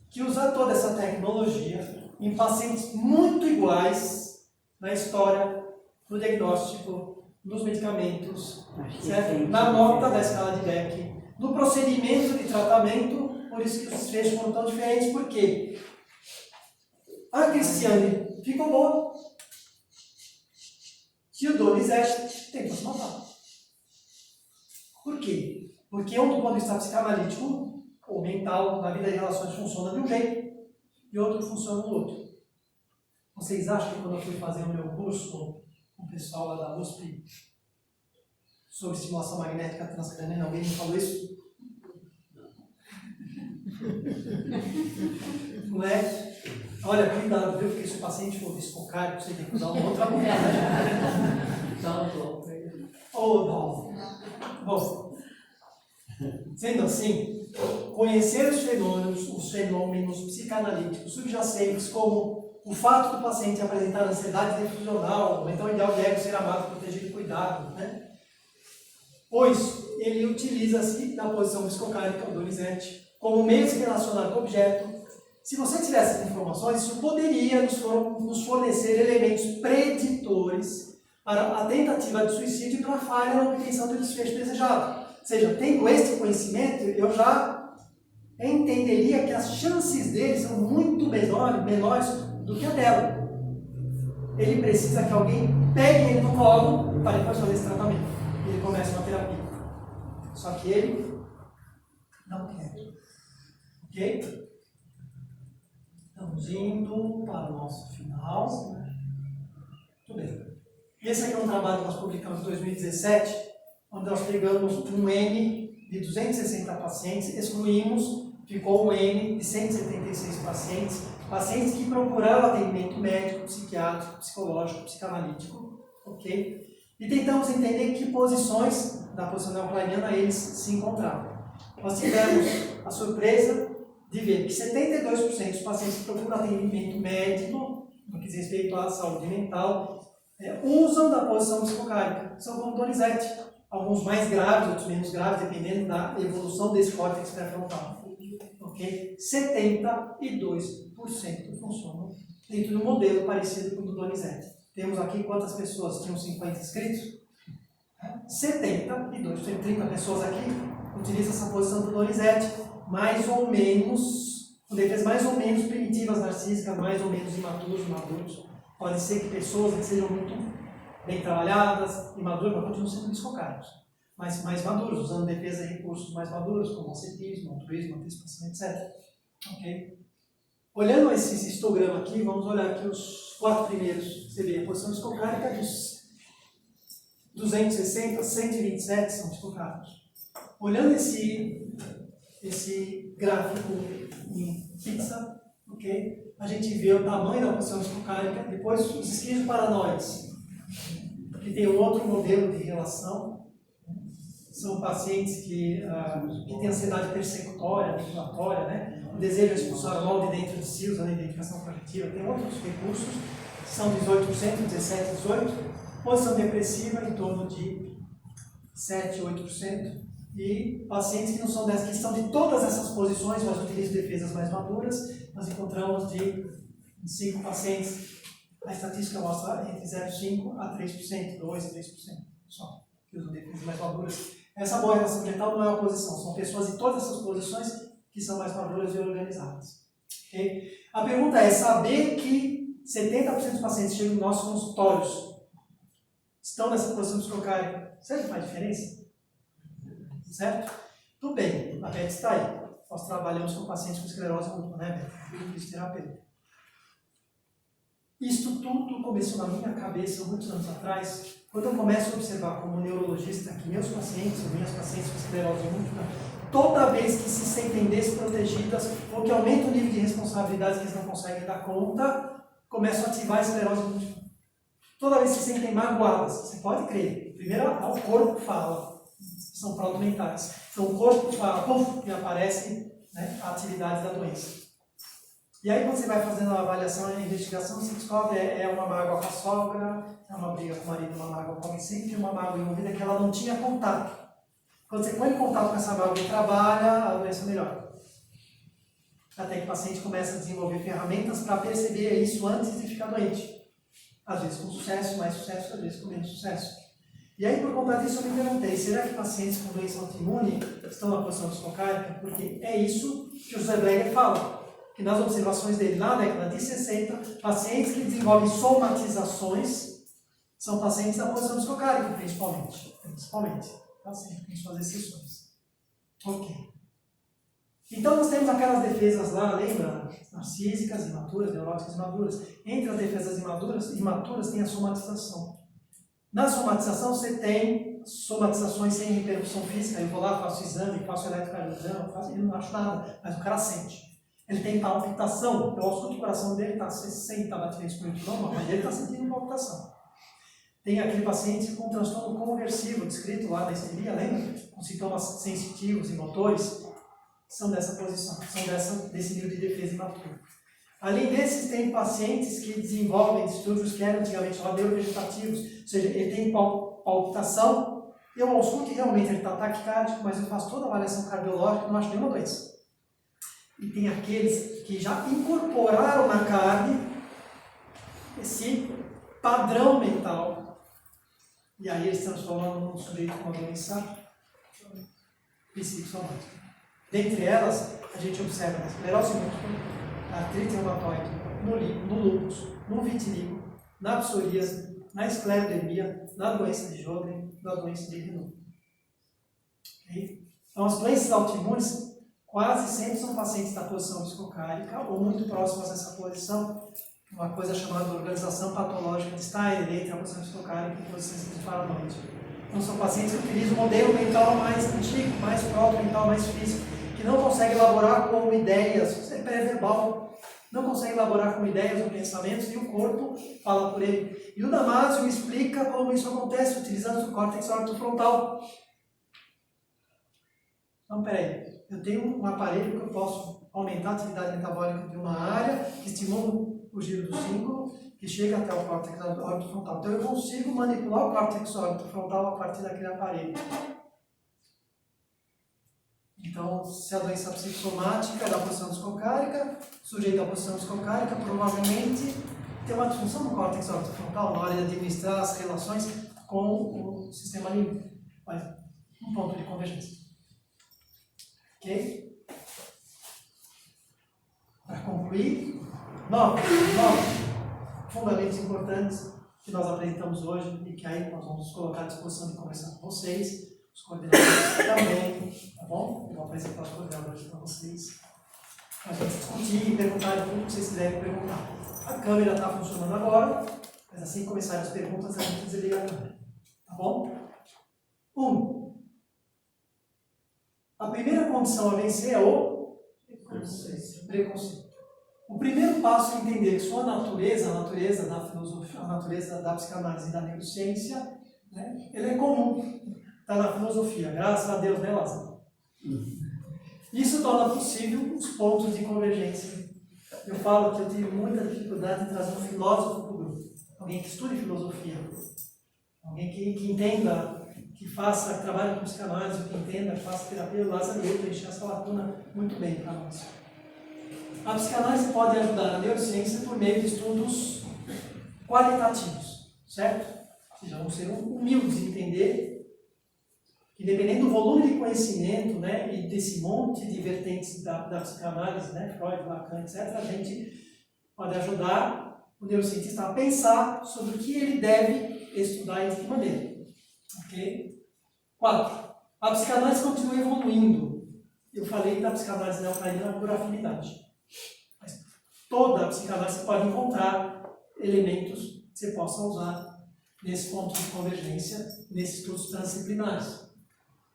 que usar toda essa tecnologia em pacientes muito iguais na história, no diagnóstico, nos medicamentos, certo? Na nota da escala de Beck, no procedimento de tratamento, por isso que os desfechos foram tão diferentes, porque a Cristiane ficou boa e o Donizete tem que se matar. Por quê? Porque um do ponto de vista psicanalítico ou mental, na vida de relações funciona de um jeito e outro funciona do outro. Vocês acham que quando eu fui fazer o meu curso com o pessoal lá da USP sobre estimulação magnética transcraniana, alguém me falou isso? Não é? Olha, cuidado, viu? Porque se o paciente for viscocárico, você tem que dar uma outra abordagem. Não. Bom, sendo assim, conhecer os fenômenos psicanalíticos subjacentes, como o fato do paciente apresentar ansiedade defusional, ou então ideal de ego ser amado, protegido e cuidado, né? Pois ele utiliza-se da posição psicocárica, o Donizete, como meio de se relacionar com o objeto. Se você tivesse essas informações, isso poderia nos fornecer elementos preditores para a tentativa de suicídio e para a falha na obtenção do desfecho desejado. Ou seja, tendo este conhecimento, eu já entenderia que as chances dele são muito menores do que a dela. Ele precisa que alguém pegue ele no colo para depois fazer esse tratamento. E ele começa uma terapia. Só que ele não quer. Ok? Estamos indo para o nosso final. Muito bem. Esse aqui é um trabalho que nós publicamos em 2017, onde nós pegamos um N de 260 pacientes, excluímos, ficou um N de 176 pacientes, pacientes que procuraram atendimento médico, psiquiátrico, psicológico, psicanalítico, ok? E tentamos entender que posições da posição neocliniana eles se encontravam. Nós tivemos a surpresa de ver que 72% dos pacientes que procuram atendimento médico, no que diz respeito à saúde mental, usam da posição psicocárica, são como Donizete, alguns mais graves, outros menos graves, dependendo da evolução desse córtex pré-frontal. Ok? ok? 72% funcionam dentro de um modelo parecido com o do Donizete. Temos aqui quantas pessoas tinham 50 inscritos? 72, tem 30 pessoas aqui, utilizam essa posição do Donizete, mais ou menos, com defesas mais ou menos primitivas narcísicas, mais ou menos imaturos, maduros. Pode ser que pessoas que sejam muito bem trabalhadas, imaduras, mas continuam sendo desfocados. Mas mais maduros, usando defesa e recursos mais maduros, como ascetismo, altruísmo, antecipação, etc. Ok? Olhando esse histograma aqui, vamos olhar aqui os 4 primeiros. Você vê a posição escocárica dos 260, 127 são desfocados. Olhando esse gráfico em pizza, ok? A gente vê o tamanho da posição escocárica, depois os esquizoparanoides, que tem um outro modelo de relação. São pacientes que têm ansiedade persecutória, manipulatória, né? O desejo de expulsar o mal de dentro de si, usando a identificação projetiva. Tem outros recursos, são 18%, 17%, 18%. Posição depressiva em torno de 7%, 8%. E pacientes que não são dessas, que estão de todas essas posições, mas utilizam defesas mais maduras, nós encontramos de 5 pacientes, a estatística mostra entre 0,5% a 3%, 2% a 3% só, que usam defesas mais maduras. Essa boa relação mental não é uma posição, são pessoas de todas essas posições que são mais maduras e organizadas. Okay? A pergunta é saber que 70% dos pacientes que chegam nos nossos consultórios estão nessa posição psicocárica. Será que faz diferença? Certo? Tudo bem, a Beth está aí. Nós trabalhamos com pacientes com esclerose múltipla, né, Beth? Fisioterapeuta. Isso tudo começou na minha cabeça muitos anos atrás, quando eu começo a observar como neurologista que meus pacientes, ou minhas pacientes com esclerose múltipla, toda vez que se sentem desprotegidas ou que aumenta o nível de responsabilidade que eles não conseguem dar conta, começam a ativar a esclerose múltipla. Toda vez que se sentem magoadas, você pode crer, primeiro o corpo fala, são proto-mentais. Então o corpo fala, puf, e aparece, né, a atividade da doença. E aí quando você vai fazendo a avaliação e a investigação, você descobre é uma mágoa com a sogra, é uma briga com o marido, uma mágoa com alguém, sempre uma mágoa envolvida que ela não tinha contato. Quando você põe em contato com essa mágoa e trabalha, a doença melhora. Até que o paciente começa a desenvolver ferramentas para perceber isso antes de ficar doente. Às vezes com sucesso, mais sucesso, às vezes com menos sucesso. E aí, por conta disso, eu me perguntei, será que pacientes com doença autoimune estão na posição psicocárica? Porque é isso que o José Bleger fala, que nas observações dele, na década de 60, pacientes que desenvolvem somatizações são pacientes da posição psicocárica, principalmente. Tá? Sempre tem suas exceções. Ok. Então, nós temos aquelas defesas lá, lembra? Narcísicas, imaturas, neuróticas imaduras. Entre as defesas imaturas tem a somatização. Na somatização, você tem somatizações sem repercussão física. Eu vou lá, faço exame, faço eletrocardiograma, eu não acho nada, mas o cara sente. Ele tem palpitação, eu escuto o coração dele, está 60 batimentos por minuto, não, mas ele está sentindo palpitação. Tem aquele paciente com transtorno conversivo, descrito lá na histeria, lembra? Com sintomas sensitivos e motores, são dessa posição, são desse nível de defesa imaturo. Além desses, tem pacientes que desenvolvem distúrbios que eram antigamente só neurovegetativos, ou seja, ele tem palpitação, eu ausculto e realmente ele está taquicárdico, mas eu faço toda a avaliação cardiológica e não acho nenhuma doença. E tem aqueles que já incorporaram na carne esse padrão mental, e aí eles transformam num sujeito com uma doença psicossomática. Dentre elas, a gente observa na esclerose múltipla, na artrite reumatoide, no lúpus, no vitiligo, na psoríase, na esclerodermia, na doença de Sjögren, na doença de Renault. Okay? Então, as doenças autoimunes quase sempre são pacientes da posição psicocárica ou muito próximas dessa posição, uma coisa chamada organização patológica de Steiner, entre a posição psicocárica e a posição de paranoide. Então, são pacientes que utilizam o modelo mental mais antigo, mais próprio, mental mais físico, que não consegue elaborar como ideias, é pré-verbal, não consegue elaborar como ideias ou pensamentos, e o corpo fala por ele. E o Damasio explica como isso acontece, utilizando o córtex ortofrontal. Então, peraí, eu tenho um aparelho que eu posso aumentar a atividade metabólica de uma área, que estimula o giro do símbolo, que chega até o córtex ortofrontal. Então, eu consigo manipular o córtex ortofrontal a partir daquele aparelho. Então, se a doença psicossomática é da posição psicocárica, sujeito à posição psicocárica, provavelmente tem uma disfunção no córtex orbitofrontal na hora de administrar as relações com o sistema límbico. Mas um ponto de convergência. Ok? Para concluir, 9 fundamentos importantes que nós apresentamos hoje e que aí nós vamos colocar à disposição de conversar com vocês, os coordenadores também, tá bom? Eu vou apresentar os coordenadores para vocês. A gente discutir e perguntar tudo que vocês quiserem perguntar. A câmera está funcionando agora, mas assim que começarem as perguntas, a gente desliga a câmera. Tá bom? 1. A primeira condição a vencer é o preconceito. O primeiro passo é entender que sua natureza, a natureza da filosofia, a natureza da psicanálise e da neurociência, né, ele é comum. Está na filosofia, graças a Deus, né, Lázaro? Isso torna possível os pontos de convergência. Eu falo que eu tive muita dificuldade em trazer um filósofo para o grupo. Alguém que estude filosofia. Alguém que entenda, que faça, que trabalhe com psicanálise, que entenda, que faça terapia. O Lázaro e eu preencher essa lacuna muito bem para nós. A psicanálise pode ajudar a neurociência por meio de estudos qualitativos, certo? Ou seja, vamos ser humildes em entender que, dependendo do volume de conhecimento, né, e desse monte de vertentes da psicanálise, né, Freud, Lacan, etc., a gente pode ajudar o neurocientista a pensar sobre o que ele deve estudar e de que maneira. Ok? 4. A psicanálise continua evoluindo. Eu falei da psicanálise neocanina por afinidade. Mas toda a psicanálise pode encontrar elementos que você possa usar nesse ponto de convergência, nesses estudos transdisciplinares.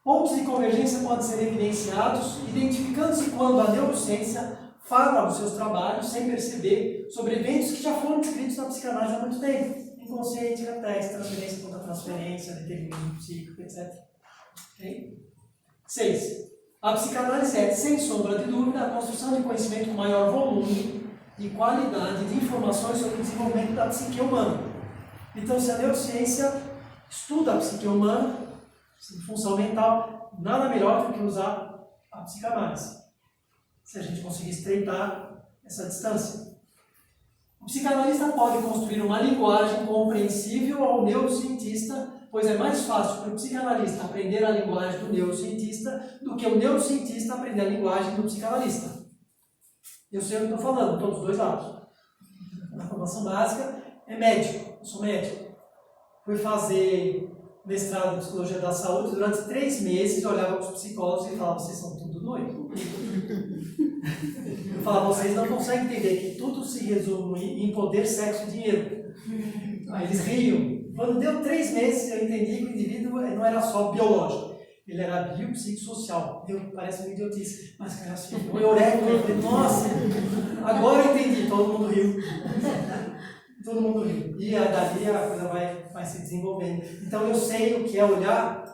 Pontos de convergência podem ser evidenciados identificando-se quando a neurociência fala dos seus trabalhos sem perceber sobre eventos que já foram descritos na psicanálise há muito tempo. Inconsciente, reflexo, transferência contra transferência, determinismo psíquico, etc. Okay? 6. A psicanálise é, sem sombra de dúvida, a construção de conhecimento com maior volume e qualidade de informações sobre o desenvolvimento da psique humana. Então, se a neurociência estuda a psique humana, função mental, nada melhor do que usar a psicanálise, se a gente conseguir estreitar essa distância. O psicanalista pode construir uma linguagem compreensível ao neurocientista, pois é mais fácil para o psicanalista aprender a linguagem do neurocientista do que o neurocientista aprender a linguagem do psicanalista. Eu sei o que estou falando, todos os dois lados. Na formação básica é médico, eu sou médico. Fui fazer mestrado em Psicologia da Saúde, durante 3 meses eu olhava para os psicólogos e falava, vocês são tudo doido. Eu falava, vocês não conseguem entender que tudo se resume em poder, sexo e dinheiro. Aí eles riam. Quando deu 3 meses eu entendi que o indivíduo não era só biológico, ele era biopsicossocial. Parece uma idiotice, mas cara, assim, o eureka, eu falei, nossa, agora eu entendi, todo mundo riu. Todo mundo riu. E dali a coisa vai se desenvolvendo. Então eu sei o que é olhar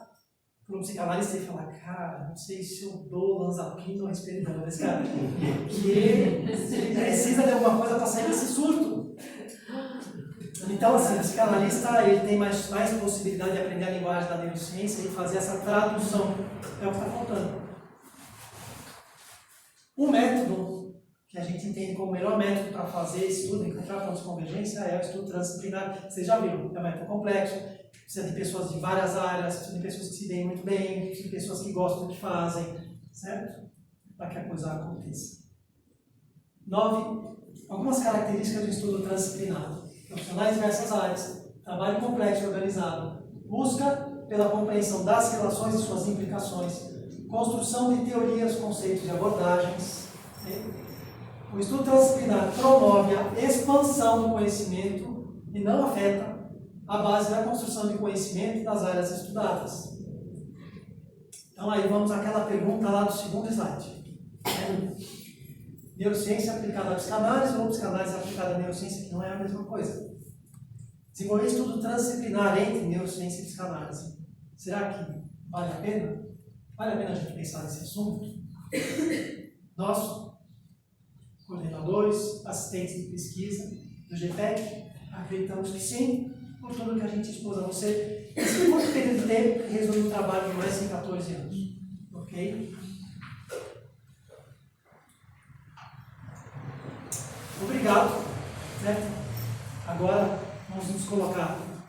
para um psicanalista e falar, cara, não sei se eu dou lanzapina ou risperidona, mas cara, que ele precisa de alguma coisa para sair desse surto. Então, assim, o psicanalista ele tem mais possibilidade de aprender a linguagem da neurociência e fazer essa tradução. É o que está faltando. O método que a gente entende como o melhor método para fazer esse estudo, encontrar pontos de convergência, é o estudo transdisciplinar. Vocês já viram, é um método complexo, precisa de pessoas de várias áreas, precisa de pessoas que se deem muito bem, precisa de pessoas que gostam do que fazem, certo? Para que a coisa aconteça. 9. Algumas características do estudo transdisciplinar. Profissionais de diversas áreas, trabalho complexo e organizado, busca pela compreensão das relações e suas implicações, construção de teorias, conceitos e abordagens. O estudo transdisciplinar promove a expansão do conhecimento e não afeta a base da construção de conhecimento das áreas estudadas. Então aí vamos àquela pergunta lá do segundo slide. Neurociência aplicada à psicanálise ou psicanálise aplicada à neurociência, que não é a mesma coisa. Desenvolver estudo transdisciplinar entre neurociência e psicanálise. Será que vale a pena? Vale a pena a gente pensar nesse assunto? Nós, coordenadores, assistentes de pesquisa do GPEC, acreditamos que sim, por tudo que a gente expôs a você. Esse curto período de tempo resume um trabalho de mais de 14 anos. Ok? obrigado. Certo? Agora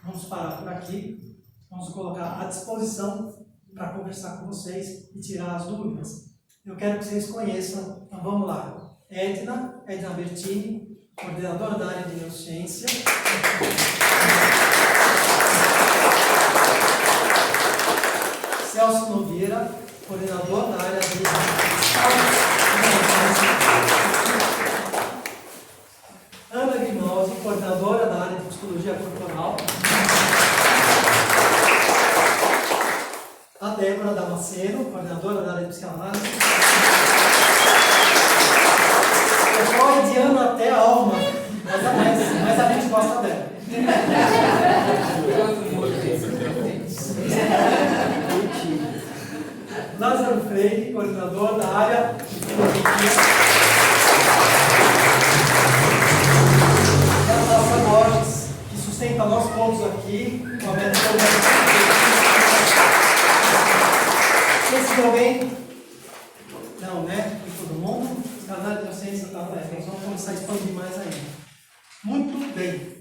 vamos parar por aqui, vamos nos colocar à disposição para conversar com vocês e tirar as dúvidas. Eu quero que vocês conheçam, então vamos lá, Edna Bertini, coordenadora da área de neurociência. Celso Nogueira, coordenador da área de Ana Grimaldi, coordenadora da área de psicologia corporal. A Débora Damasceno, coordenadora da área de psicanálise. Pessoal, de ano até a alma, mas a gente gosta dela. Lázaro Freire, coordenador da área de filosofia. E a Nossa Borges, que sustenta nós todos aqui, com a metodologia. Esqueci de alguém? Não, né? De todo mundo? Canal de docência está aberto. Nós vamos começar a expandir mais ainda. Muito bem.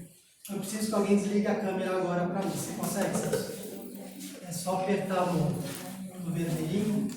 Eu preciso que alguém desligue a câmera agora para mim. Você consegue, Celso? É só apertar no vermelhinho.